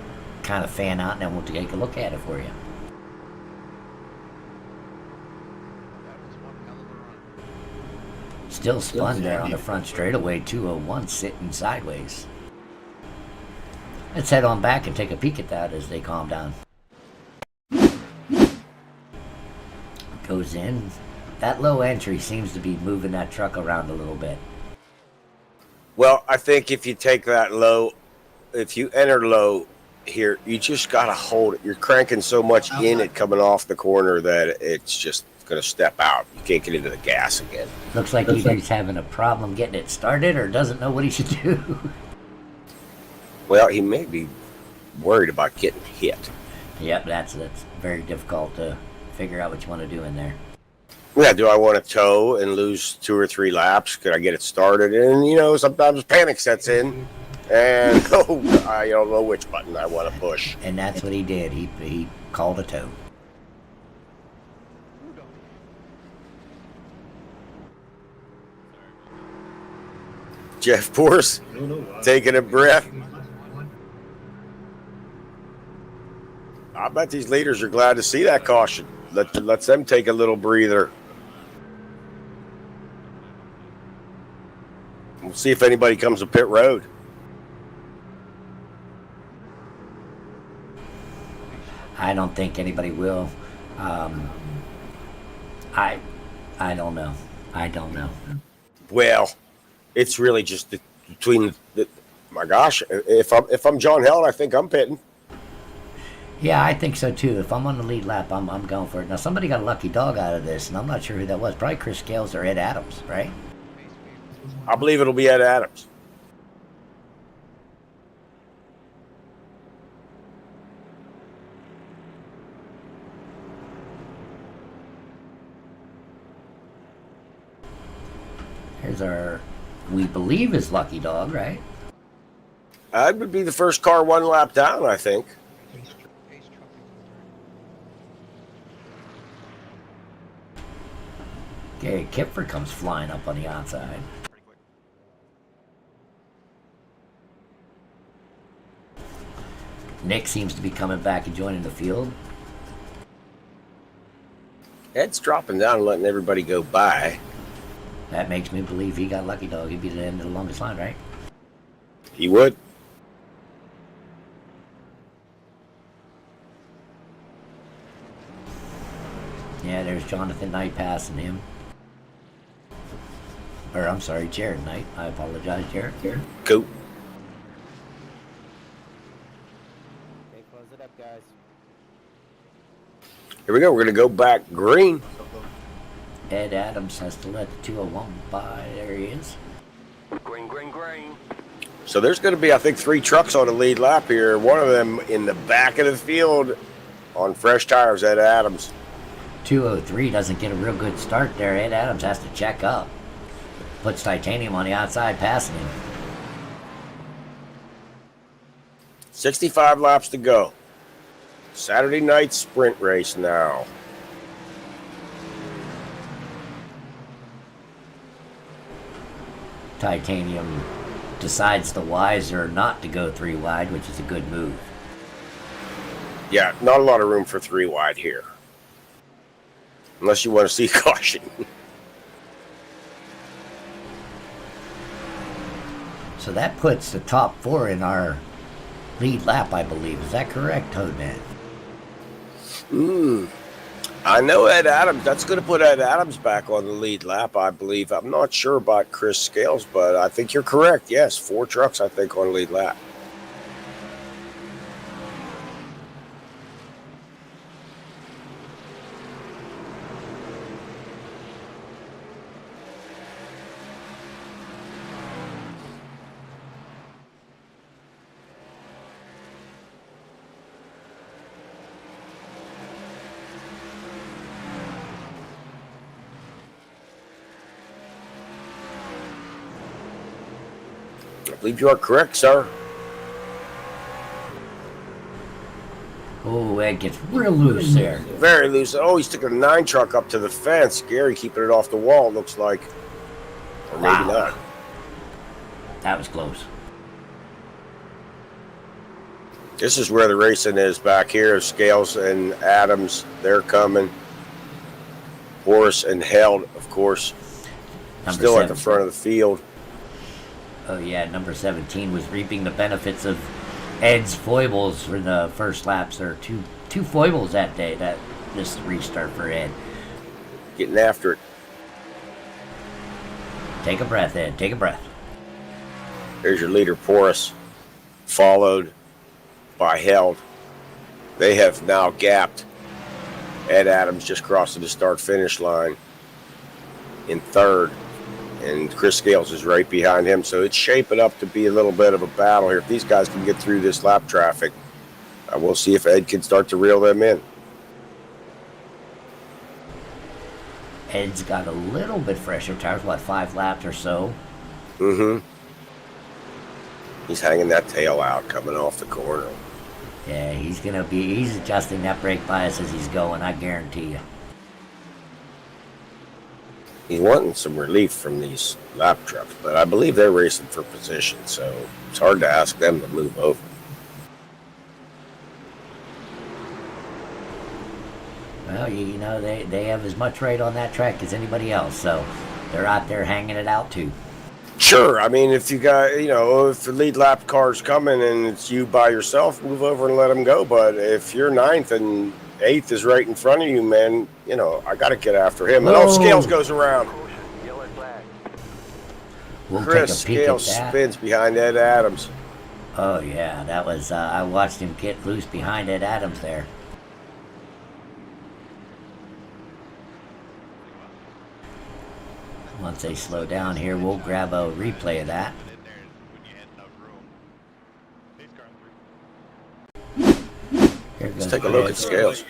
kind of fan out, and then we'll take a look at it for you. That was one hell of a run. Still spun there on the front straightaway, 201 sitting sideways. Let's head on back and take a peek at that as they calm down. Goes in. That low entry seems to be moving that truck around a little bit. Well, I think if you take that low, if you enter low here, you just got to hold it. You're cranking so much in it coming off the corner that it's just going to step out. You can't get into the gas again. Looks like he's having a problem getting it started or doesn't know what he should do. Well, he may be worried about getting hit. Yep, that's very difficult to figure out what you want to do in there. Yeah, do I want to tow and lose 2 or 3 laps? Could I get it started? And, sometimes panic sets in. And, I don't know which button I want to push. And that's what he did. He called a tow. Jeff Porras taking a breath. I bet these leaders are glad to see that caution. Lets them take a little breather. We'll see if anybody comes to pit road. I don't think anybody will. I don't know. I don't know. Well, it's really just between my gosh. If I'm John Held, I think I'm pitting. Yeah, I think so too. If I'm on the lead lap, I'm going for it. Now somebody got a lucky dog out of this, and I'm not sure who that was. Probably Chris Scales or Ed Adams, right? I believe it'll be Ed Adams. Here's our, we believe is lucky dog, right? That would be the first car 1 lap down, I think. Ace trucking was Gary Kipfer comes flying up on the outside. Pretty quick. Nick seems to be coming back and joining the field. Ed's dropping down and letting everybody go by. That makes me believe he got lucky, dog. He'd be the end of the longest line, right? He would. Yeah, there's Jonathan Knight passing him. Or, I'm sorry, Jared Knight. I apologize, Jared. Cool. Okay, close it up, guys. Here we go. We're going to go back green. Ed Adams has to let the 201 by. There he is. Green, green, green. So there's going to be, I think, 3 trucks on the lead lap here. One of them in the back of the field on fresh tires, Ed Adams. 203 doesn't get a real good start there. Ed Adams has to check up. Puts Titanium on the outside, passing him. 65 laps to go. Saturday night sprint race now. Titanium decides the wiser not to go 3 wide, which is a good move. Yeah, not a lot of room for 3 wide here. Unless you want to see caution. So that puts the top 4 in our lead lap, I believe. Is that correct, Toadman? I know Ed Adams. That's going to put Ed Adams back on the lead lap, I believe. I'm not sure about Chris Scales, but I think you're correct. Yes, 4 trucks, I think, on lead lap. I believe you are correct, sir. Oh, Ed gets real loose there. Very loose. Oh, he's taking a 9 truck up to the fence. Gary keeping it off the wall, looks like. Or maybe Wow. not. That was close. This is where the racing is back here. Scales and Adams, they're coming. Horace and Held, of course, Number still at the 17. front of the field. Oh, yeah, number 17 was reaping the benefits of Ed's foibles for the first laps. There are two foibles that day, this restart for Ed. Getting after it. Take a breath, Ed. Take a breath. Here's your leader, Porus, followed by Held. They have now gapped. Ed Adams just crossing the start-finish line in 3rd, and Chris Scales is right behind him. So it's shaping up to be a little bit of a battle here. If these guys can get through this lap traffic, we'll see if Ed can start to reel them in. Ed's got a little bit fresher tires, 5 laps or so. He's hanging that tail out coming off the corner. Yeah, he's adjusting that brake bias as he's going, I guarantee you. He's wanting some relief from these lap trucks, but I believe they're racing for position, so it's hard to ask them to move over. Well, you know, they have as much right on that track as anybody else, so they're out there hanging it out too. Sure, I mean, if you got, if the lead lap car's coming and it's you by yourself, move over and let them go. But if you're 9th and 8th is right in front of you, man, I got to get after him. And Scales goes around. Caution, yellow flag. We'll Chris take a peek at Scales that. spins behind Ed Adams. Oh, yeah, that was, I watched him get loose behind Ed Adams there. Once they slow down here, we'll grab a replay of that. In there when you had enough room. Here goes Let's take a look Ed. at Scales.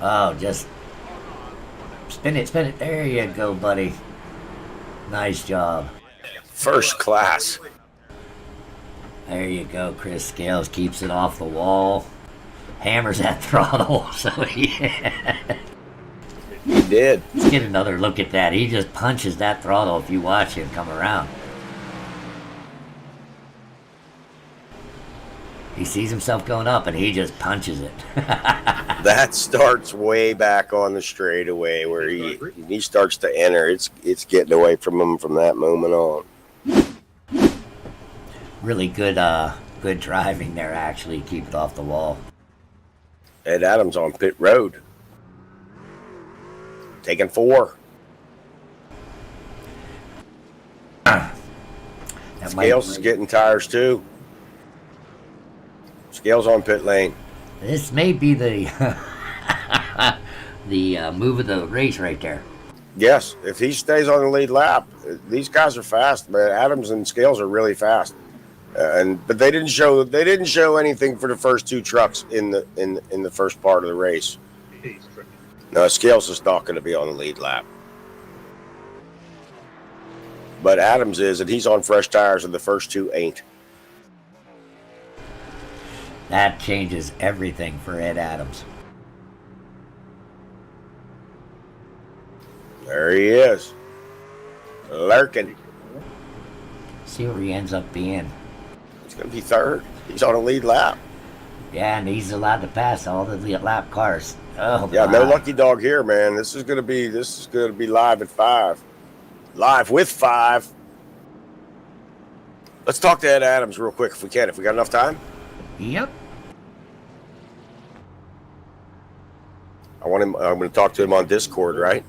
Oh, just spin it. There you go, buddy. Nice job. First class. There you go. Chris Scales keeps it off the wall. hammers that throttle. So yeah. He did. Let's get another look at that. He just punches that throttle if you watch him come around. He sees himself going up and he just punches it. That starts way back on the straightaway where he starts to enter. It's getting away from him from that moment on. Really good good driving there, actually. Keep it off the wall. Ed Adams on pit road. Taking 4. Scales is getting tires too. Scales on pit lane. This may be the the move of the race right there. Yes, if he stays on the lead lap, these guys are fast. But Adams and Scales are really fast, but they didn't show anything for the first 2 trucks in the first part of the race. No, Scales is not going to be on the lead lap, but Adams is, and he's on fresh tires, and the first 2 ain't. That changes everything for Ed Adams. There he is, lurking. See where he ends up being. He's going to be 3rd. He's on a lead lap. Yeah, and he's allowed to pass all the lead lap cars. Oh, Yeah, my. no lucky dog here, man. This is gonna be live at 5. Live with 5. Let's talk to Ed Adams real quick if we can. If we got enough time. Yep. I'm going to talk to him on Discord, right?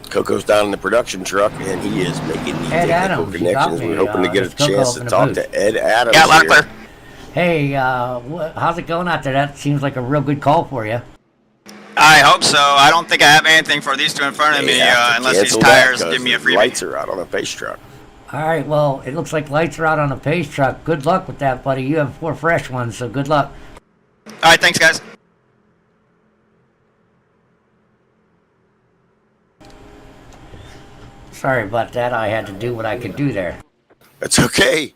Coco's down in the production truck, and he is making the Ed technical Adams, you got connections. me. We're hoping to get a There's Coco chance up to in the talk booth. to Ed Adams. Yeah, loud here. clear. Hey, how's it going out there? That seems like a real good call for you. I hope so. I don't think I have anything for these 2 in front of They me have to unless these cancel that tires 'cause give me a the freebie. lights are out on the pace truck. All right, well, it looks like lights are out on a pace truck. Good luck with that, buddy. You have 4 fresh ones, so good luck. All right, thanks, guys. Sorry about that. I had to do what I could do there. That's okay.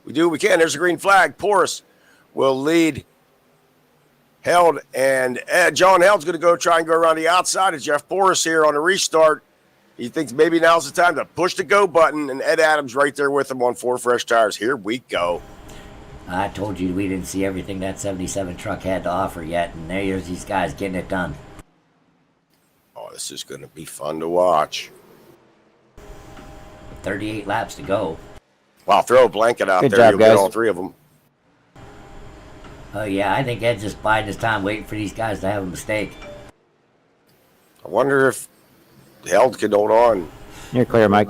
We do what we can. There's a green flag. Porus will lead Held, and John Held's going to go try and go around the outside of Jeff Porus here on a restart. He thinks maybe now's the time to push the go button, and Ed Adams right there with him on 4 fresh tires. Here we go. I told you we didn't see everything that 77 truck had to offer yet, and there's these guys getting it done. Oh, this is going to be fun to watch. 38 laps to go. Wow, throw a blanket out Good there. job, You'll get guys. all 3 of them. Oh, yeah, I think Ed's just biding his time waiting for these guys to have a mistake. I wonder if Held can hold on. You're clear, Mike.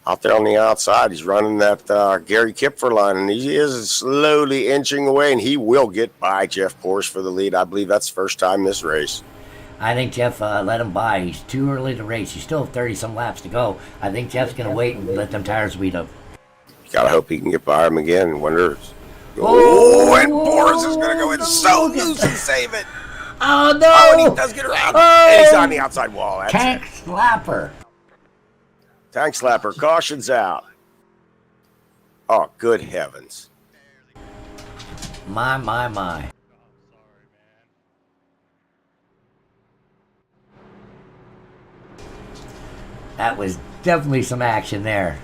Out there on the outside, he's running that Gary Kipfer line, and he is slowly inching away, and he will get by Jeff Porus for the lead. I believe that's the first time this race. I think Jeff let him by. He's too early to race. You still have 30-some laps to go. I think Jeff's going to wait and let them tires weed up. You gotta hope he can get by him again. And wonder. Oh, and Porus is gonna go in so loose and save it. Oh, no! Oh, and he does get around. Oh! And he's on the outside wall. That's Tank it. slapper. Tank slapper. Caution's out. Oh, good heavens. My. That was definitely some action there.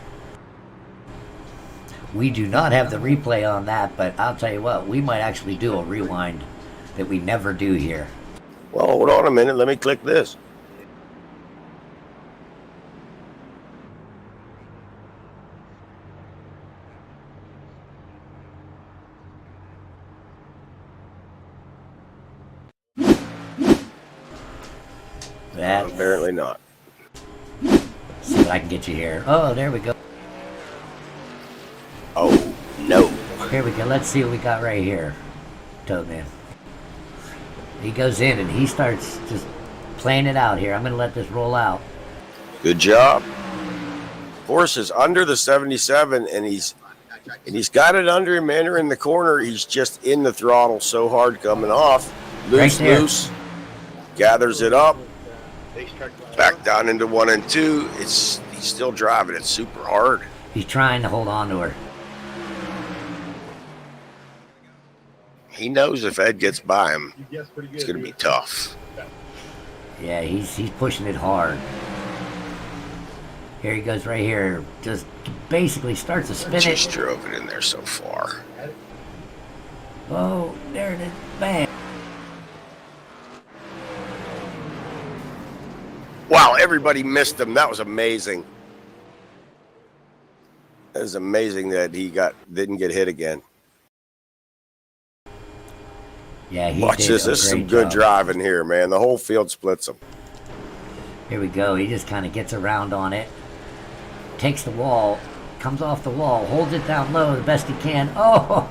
We do not have the replay on that, but I'll tell you what, we might actually do a rewind that we never do here. Well, hold on a minute. Let me click this. That, Apparently not. see what I can get you here. Oh, there we go. Oh, no. Here we go. Let's see what we got right here. Toadman. He goes in and he starts just playing it out here. I'm going to let this roll out. Good job. Porus is under the 77, and he's And he's got it under him entering the corner. He's just in the throttle so hard coming off. Loose, Right there. loose. Gathers it up. Back down into 1 and 2. He's still driving it super hard. He's trying to hold on to her. He knows if Ed gets by him, it's going to be tough. Yeah, he's pushing it hard. Here he goes right here. Just basically starts to spin Just it. drove it in there so far. Oh, there it is. Bang. Wow, everybody missed him. That was amazing. It was amazing that he didn't get hit again. Yeah, he Watch did this. a This is some great good job. driving here, man. The whole field splits him. Here we go. He just kind of gets around on it. Takes the wall. Comes off the wall. Holds it down low the best he can. Oh!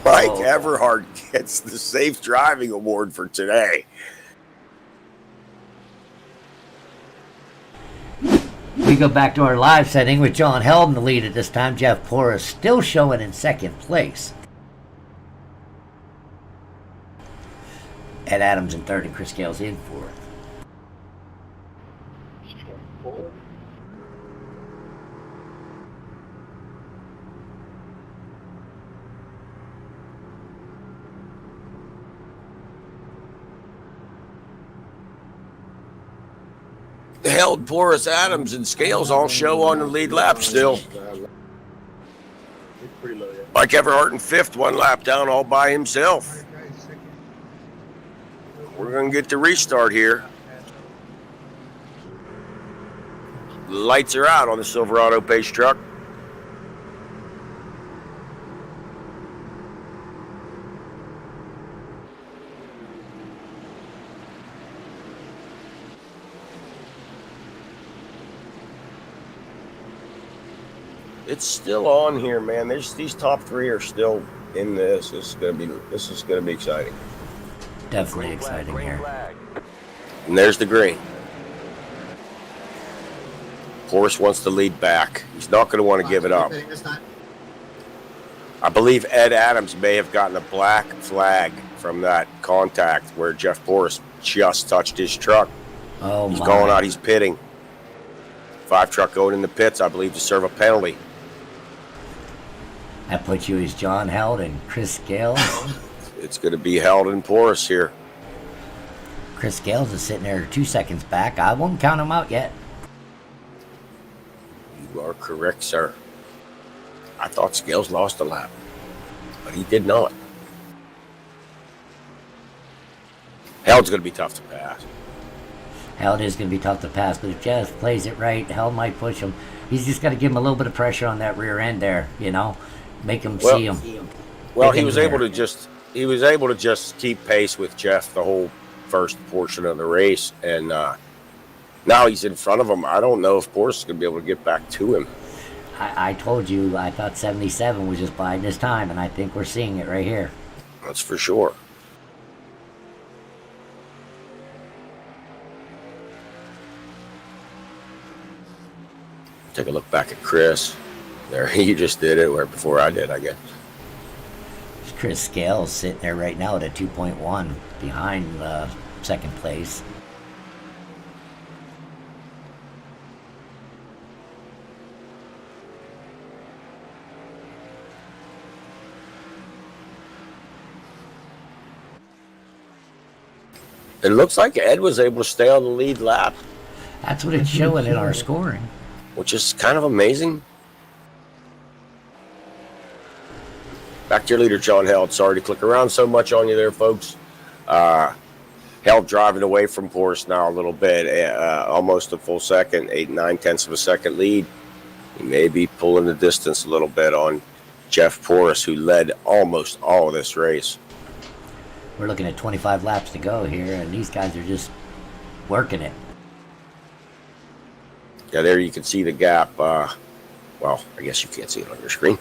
Mike Everhart gets the Safe Driving Award for today. We go back to our live setting with John Held in the lead at this time. Jeff Porras still showing in second place. Ed Adams in third and Chris Gales in fourth. Held, Boris Adams, and Scales all show on the lead lap still. Mike Everhart in fifth, 1 lap down all by himself. We're going to get the restart here. The lights are out on the Silverado pace truck. It's still on here, man. These top 3 are still in this. This is gonna be exciting. Definitely exciting Green here. flag. And there's the green. Horse wants to lead back. He's not going to want to give it up. I believe Ed Adams may have gotten a black flag from that contact where Jeff Porras just touched his truck. Oh, He's my. going out. He's pitting. 5 truck going in the pits, I believe, to serve a penalty. That puts you as John Held and Chris Gales. It's going to be Held in Porras here. Chris Gales is sitting there 2 seconds back. I won't count him out yet. You are correct, sir. I thought Scales lost a lap, but he did not. Held's going to be tough to pass. Held is going to be tough to pass, but if Jeff plays it right, Held might push him. He's just got to give him a little bit of pressure on that rear end there, you know, make him see him. Well, Make he him was there. able to just keep pace with Jeff the whole first portion of the race, and now he's in front of him. I don't know if Porras is going to be able to get back to him. I told you I thought 77 was just biding his time, and I think we're seeing it right here. That's for sure. Take a look back at Chris. There, he just did it where before I did, I guess. Chris Scales sitting there right now at a 2.1 behind second place. It looks like Ed was able to stay on the lead lap, That's what it's showing in our scoring. which is kind of amazing. Back to your leader, John Held. Sorry to click around so much on you there, folks. Held driving away from Porras now a little bit, almost a full second, 8 9/10 of a second lead. He may be pulling the distance a little bit on Jeff Porras, who led almost all of this race. We're looking at 25 laps to go here, and these guys are just working it. Yeah, there you can see the gap. Well, I guess you can't see it on your screen.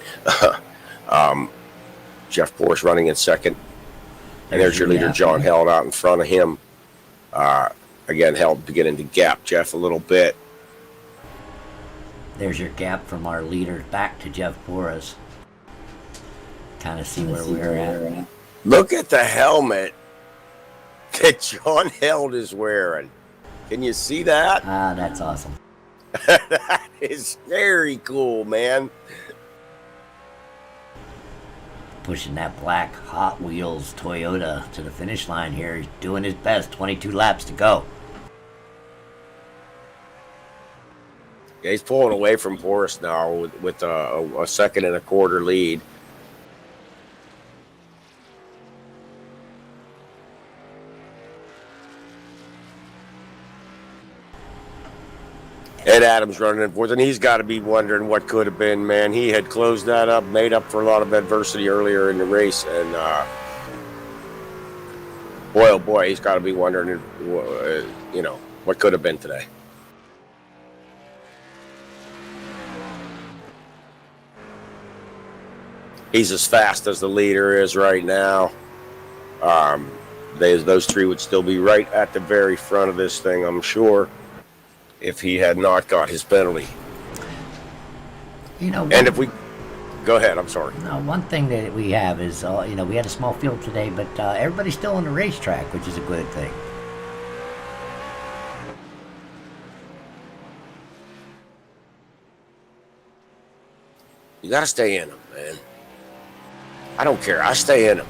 Jeff Porras running in second. And there's your leader, gap. John Held, out in front of him. Again, Held beginning to gap Jeff a little bit. There's your gap from our leader back to Jeff Porras. kind of see where we're at. Look at the helmet that John Held is wearing. Can you see that? Ah, that's awesome. That is very cool, man. Pushing that black Hot Wheels Toyota to the finish line here. He's doing his best. 22 laps to go. Yeah, he's pulling away from Forrest now with a second and a quarter lead. Ed Adams running in fourth, and he's got to be wondering what could have been, man. He had closed that up, made up for a lot of adversity earlier in the race, and boy, oh boy, he's got to be wondering, what could have been today. He's as fast as the leader is right now. Those three would still be right at the very front of this thing, I'm sure, if he had not got his penalty. And if we go ahead, I'm sorry. No, one thing that we have is, we had a small field today, but everybody's still on the racetrack, which is a good thing. You got to stay in them, man. I don't care. I stay in them.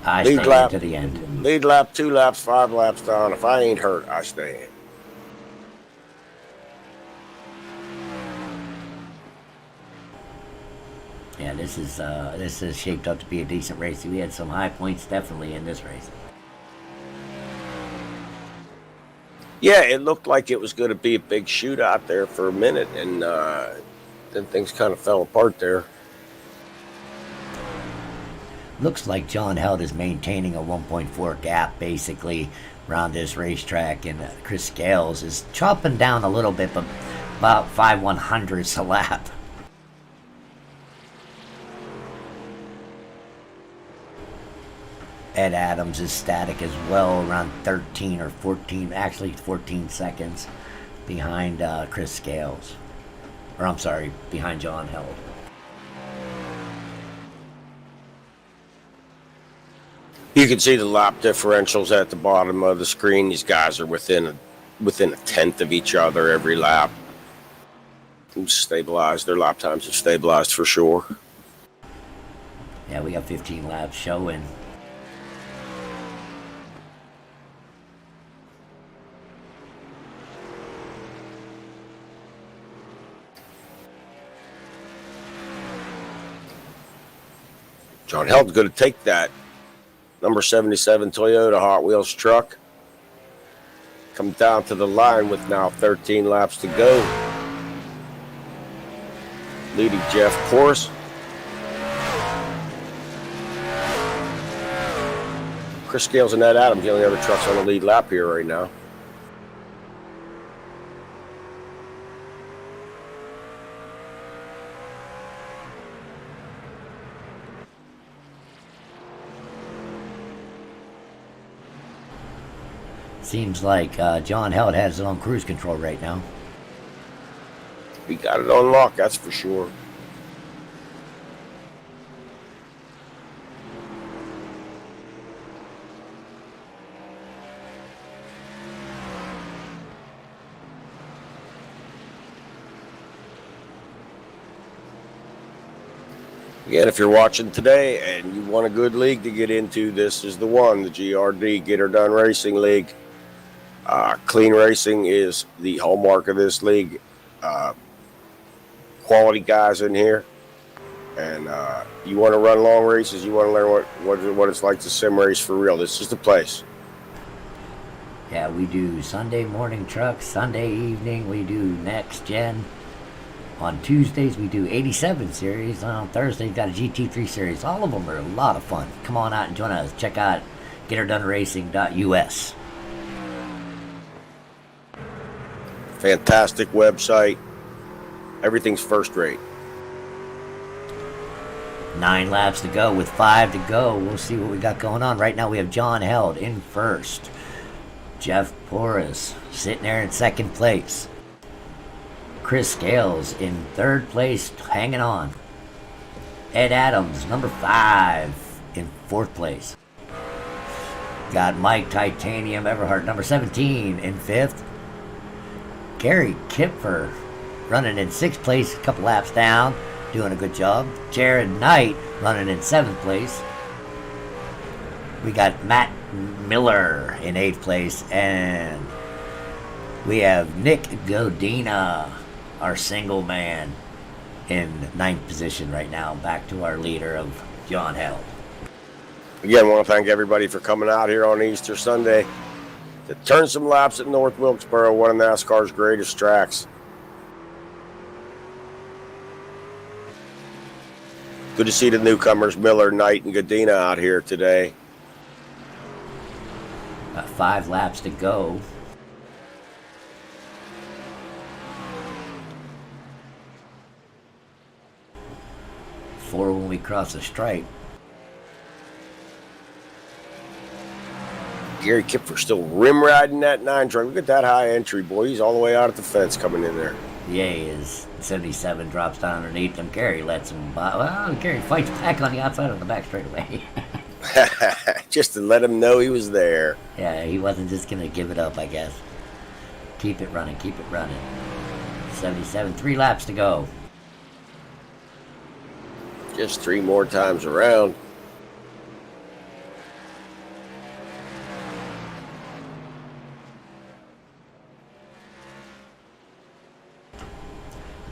I Lead stay lap to the end. Lead lap, 2 laps, 5 laps down. If I ain't hurt, I stay in. Yeah, this is shaped up to be a decent race. We had some high points definitely in this race. Yeah, it looked like it was going to be a big shootout there for a minute, and then things kind of fell apart there. Looks like John Held is maintaining a 1.4 gap basically around this racetrack, and Chris Scales is chopping down a little bit, but about 5/100ths a lap. Ed Adams is static as well, around 13 or 14, actually 14 seconds behind Chris Scales. Or I'm sorry, behind John Held. You can see the lap differentials at the bottom of the screen. These guys are within a tenth of each other every lap. Stabilized. Their lap times have stabilized for sure. Yeah, we got 15 laps showing. John Held's going to take that number 77 Toyota Hot Wheels truck. Come down to the line with now 13 laps to go. Leading Jeff Porras. Chris Scales and Ed Adams, the only other trucks on the lead lap here right now. Seems like John Held has it on cruise control right now. He got it on lock, that's for sure. Again, if you're watching today and you want a good league to get into, this is the one, the GRD, Get Her Done Racing League. Clean racing is the hallmark of this league. Quality guys in here. And you want to run long races, you want to learn what it's like to sim race for real. This is the place. Yeah, we do Sunday morning trucks, Sunday evening we do next gen. On Tuesdays we do 87 series. On Thursday we've got a GT3 series. All of them are a lot of fun. Come on out and join us. Check out getherdoneracing.us. Fantastic website. Everything's first rate. 9 laps to go with 5 to go. We'll see what we got going on. Right now we have John Held in first. Jeff Porras sitting there in second place. Chris Scales in third place, hanging on. Ed Adams, number 5, in 4th place. Got Mike Titanium Everhart, number 17, in 5th. Gary Kipfer running in 6th place, a couple laps down, doing a good job. Jared Knight running in 7th place. We got Matt Miller in 8th place, and we have Nick Godina, our single man, in 9th position right now, back to our leader of John Held. Again, I want to thank everybody for coming out here on Easter Sunday to turn some laps at North Wilkesboro, one of NASCAR's greatest tracks. Good to see the newcomers, Miller, Knight, and Godina out here today. 5 laps to go. Four when we cross the stripe. Gary Kipfer still rim riding that 9 truck. Look at that high entry, boy. He's all the way out at the fence coming in there. Yeah, he is. 77 drops down underneath him. Gary lets him by. Well, Gary fights back on the outside of the back straightaway. Just to let him know he was there. Yeah, he wasn't just going to give it up, I guess. Keep it running, keep it running. 77, 3 laps to go. Just 3 more times around.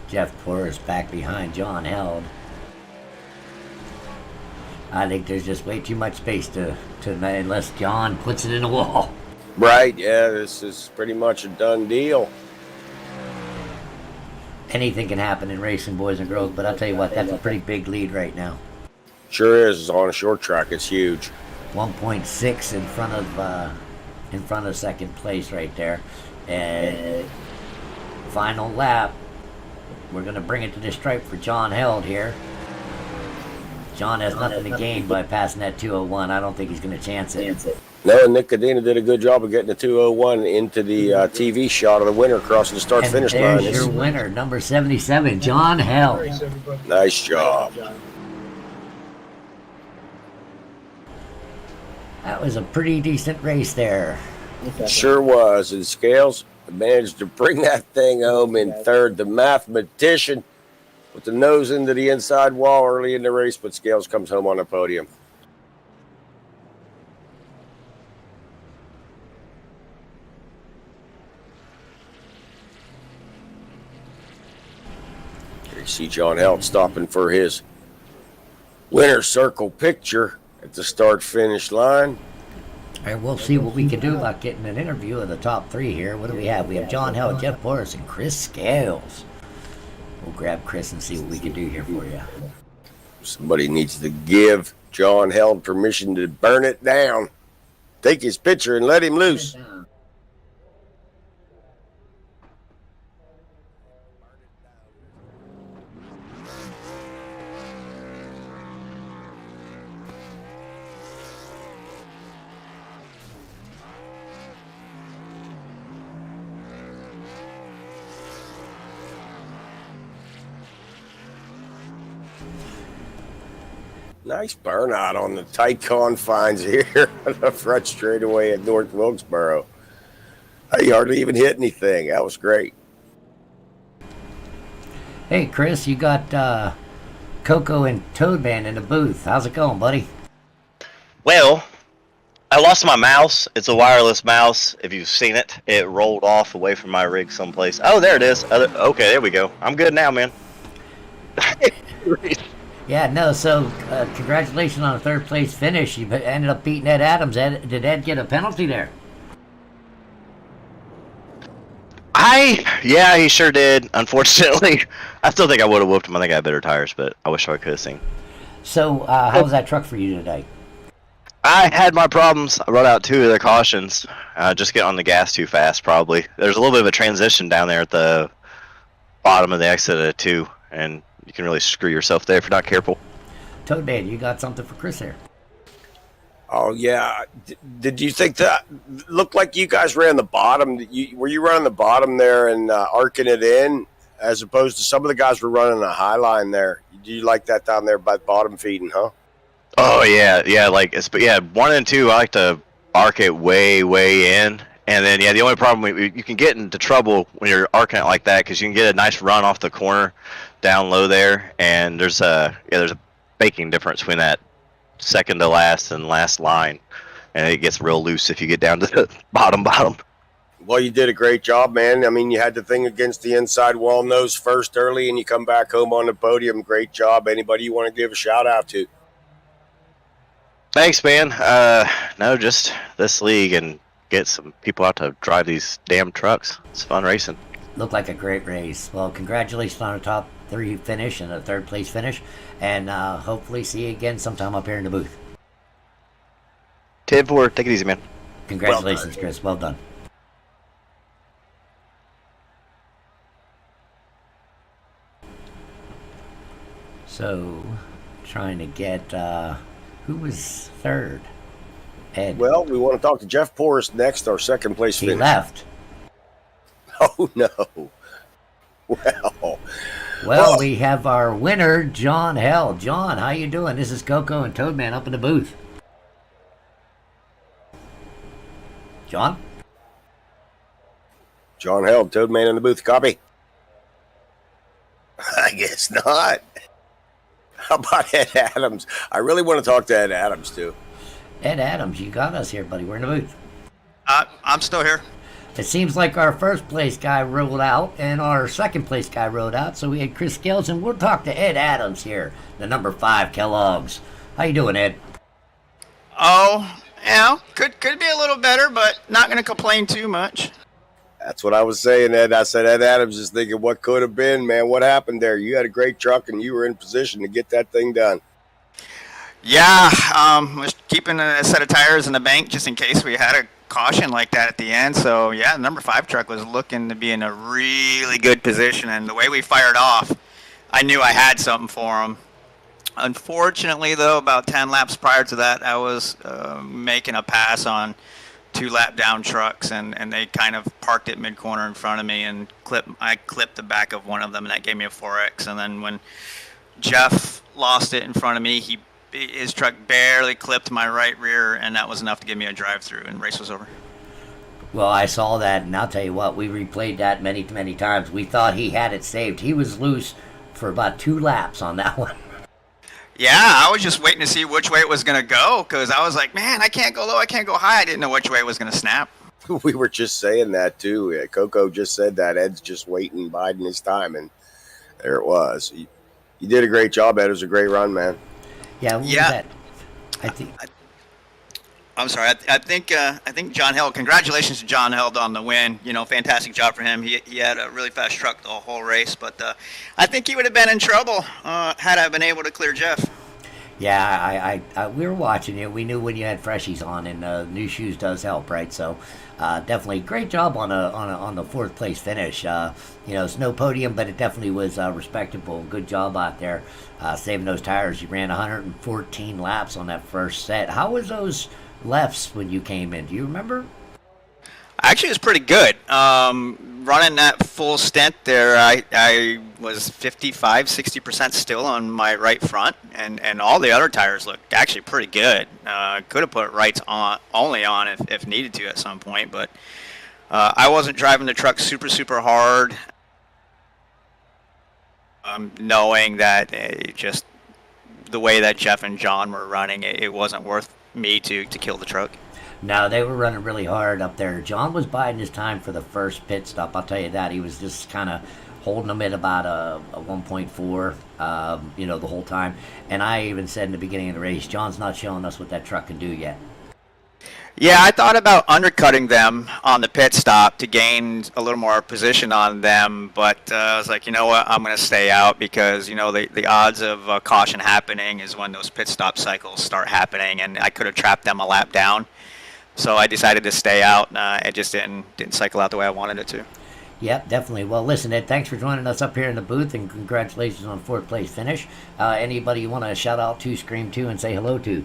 Jeff Porras back behind John Held. I think there's just way too much space to unless John puts it in a wall. Right, yeah, this is pretty much a done deal. Anything can happen in racing, boys and girls, but I'll tell you what, that's a pretty big lead right now. Sure is. On a short track, it's huge. 1.6 in front of second place right there. And final lap. We're going to bring it to the stripe for John Held here. John has nothing to gain by passing that 201. I don't think he's going to chance it. No, Nick Cadena did a good job of getting the 201 into the TV shot of the winner crossing the start-finish line. There's your winner, number 77, John Held. Nice job. That was a pretty decent race there. Sure was. And Scales managed to bring that thing home in third. The mathematician with the nose into the inside wall early in the race, but Scales comes home on the podium. Here you see John Held stopping for his winner's circle picture at the start-finish line. And we'll see what we can do about getting an interview of the top 3 here. What do we have? We have John Held, Jeff Porras, and Chris Scales. We'll grab Chris and see what we can do here for you. Somebody needs to give John Held permission to burn it down. Take his picture and let him loose. Nice burnout on the tight confines here on the front straightaway at North Wilkesboro. He hardly even hit anything. That was great. Hey, Chris, you got Coco and Toadman in the booth. How's it going, buddy? Well, I lost my mouse. It's a wireless mouse. If you've seen it, it rolled off away from my rig someplace. Oh, there it is. Okay, there we go. I'm good now, man. Yeah, no, so congratulations on a 3rd place finish. You ended up beating Ed Adams. Did Ed get a penalty there? Yeah, he sure did. Unfortunately, I still think I would have whooped him. I think I had better tires, but I wish I could have seen. So, how was that truck for you today? I had my problems. I brought out 2 of the cautions. Just get on the gas too fast, probably. There's a little bit of a transition down there at the bottom of the exit of 2, and you can really screw yourself there if you're not careful. Toadman, you got something for Chris here. Oh, yeah. Did you think that looked like you guys ran the bottom? Were you running the bottom there and arcing it in? as opposed to some of the guys were running a high line there. Do you like that down there by bottom feeding, huh? Oh yeah, like but yeah, 1 and 2. I like to arc it way in, and then the only problem you can get into trouble when you're arcing it like that because you can get a nice run off the corner down low there, and there's a baking difference between that second to last and last line, and it gets real loose if you get down to the bottom. Well, you did a great job, man. I mean, you had the thing against the inside wall nose first early, and you come back home on the podium. Great job. Anybody you want to give a shout out to? Thanks, man. No, just this league and get some people out to drive these damn trucks. It's fun racing. Looked like a great race. Well, congratulations on a top 3 finish and a 3rd place finish, and hopefully see you again sometime up here in the booth. 10-4. Take it easy, man. Congratulations, Chris. Well done. So, trying to get, who was 3rd? Ed. Well, we want to talk to Jeff Porras next, our 2nd place He finish. left. Oh, no. Well, We have our winner, John Held. John, how you doing? This is Coco and Toadman up in the booth. John? John Held, Toadman in the booth. Copy. I guess not. How about Ed Adams? I really want to talk to Ed Adams, too. Ed Adams, you got us here, buddy. We're in the booth. I'm still here. It seems like our 1st place guy rolled out and our 2nd place guy rolled out, so we had Chris Scales, and we'll talk to Ed Adams here, the number 5 Kellogg's. How you doing, Ed? Oh, yeah, could be a little better, but not going to complain too much. That's what I was saying, Ed. I said Ed Adams is thinking what could have been, man. What happened there? You had a great truck, and you were in position to get that thing done. Yeah, was keeping a set of tires in the bank just in case we had a caution like that at the end. So, yeah, the number 5 truck was looking to be in a really good position, and the way we fired off, I knew I had something for him. Unfortunately, though, about 10 laps prior to that, I was making a pass on 2 lap down trucks, and they kind of parked it mid-corner in front of me, and I clipped the back of one of them, and that gave me a 4X. And then when Jeff lost it in front of me, his truck barely clipped my right rear, and that was enough to give me a drive-through, and race was over. Well, I saw that, and I'll tell you what, we replayed that many times. We thought he had it saved. He was loose for about 2 laps on that one. Yeah, I was just waiting to see which way it was going to go, because I was like, man, I can't go low, I can't go high. I didn't know which way it was going to snap. We were just saying that, too. Yeah, Coco just said that. Ed's just waiting, biding his time, and there it was. You did a great job, Ed. It was a great run, man. Yeah, what was that? I think... I'm sorry. I think John Held. Congratulations to John Held on the win. You know, fantastic job for him. He had a really fast truck the whole race, but I think he would have been in trouble had I been able to clear Jeff. Yeah, I we were watching you. We knew when you had freshies on, and new shoes does help, right? So, definitely great job on the 4th place finish. It's no podium, but it definitely was respectable. Good job out there, saving those tires. You ran 114 laps on that first set. How was those lefts when you came in? Do you remember? Actually, it was pretty good. Running that full stint there, I was 55-60% still on my right front, and all the other tires looked actually pretty good. Could have put rights only on if needed to at some point, but I wasn't driving the truck super hard, knowing that just the way that Jeff and John were running, it wasn't worth me to kill the truck. No, they were running really hard up there. John was biding his time for the first pit stop. I'll tell you that. He was just kind of holding them at about a 1.4, the whole time. And I even said in the beginning of the race, John's not showing us what that truck can do yet. Yeah, I thought about undercutting them on the pit stop to gain a little more position on them, but I was like, you know what, I'm going to stay out because, the odds of caution happening is when those pit stop cycles start happening, and I could have trapped them a lap down. So I decided to stay out. It just didn't cycle out the way I wanted it to. Yep, definitely. Well, listen, Ed, thanks for joining us up here in the booth, and congratulations on 4th place finish. Anybody you want to shout out to, scream to, and say hello to?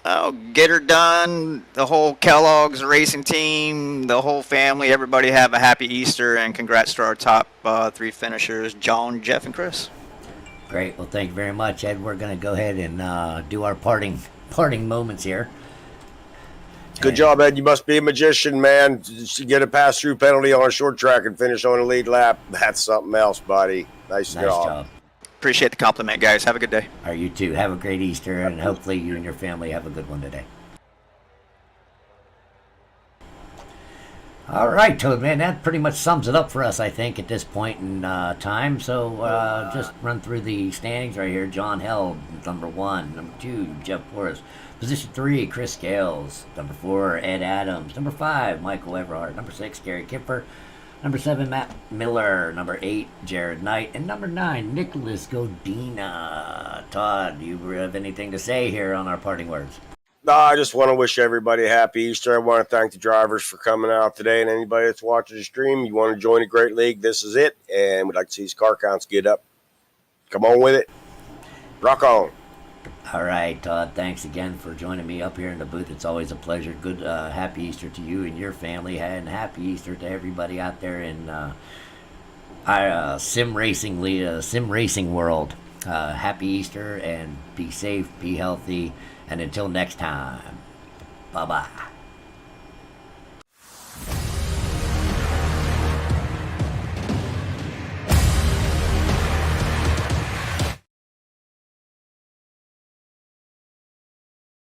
Oh, get her done. The whole Kellogg's racing team, the whole family, everybody have a happy Easter, and congrats to our top 3 finishers, John, Jeff, and Chris. Great. Well, thank you very much, Ed. We're going to go ahead and do our parting moments here. Good job, Ed. You must be a magician, man. To get a pass-through penalty on a short track and finish on a lead lap, that's something else, buddy. Nice job. Appreciate the compliment, guys. Have a good day. All right, you too. Have a great Easter, and hopefully you and your family have a good one today. All right, Toadman, that pretty much sums it up for us, I think, at this point in time. So just run through the standings right here. John Held, number 1. Number 2, Jeff Forrest. Position 3, Chris Scales. Number 4, Ed Adams. Number 5, Michael Everhart. Number 6, Gary Kipper. Number 7, Matt Miller. Number 8, Jared Knight. And number 9, Nicholas Godina. Todd, do you have anything to say here on our parting words? No, I just want to wish everybody a happy Easter. I want to thank the drivers for coming out today, and anybody that's watching the stream, you want to join a great league, this is it. And we'd like to see these car counts get up. Come on with it. Rock on. All right, Todd, thanks again for joining me up here in the booth. It's always a pleasure. Good, happy Easter to you and your family, and happy Easter to everybody out there in our sim racing world. Happy Easter, and be safe, be healthy, and until next time, bye-bye.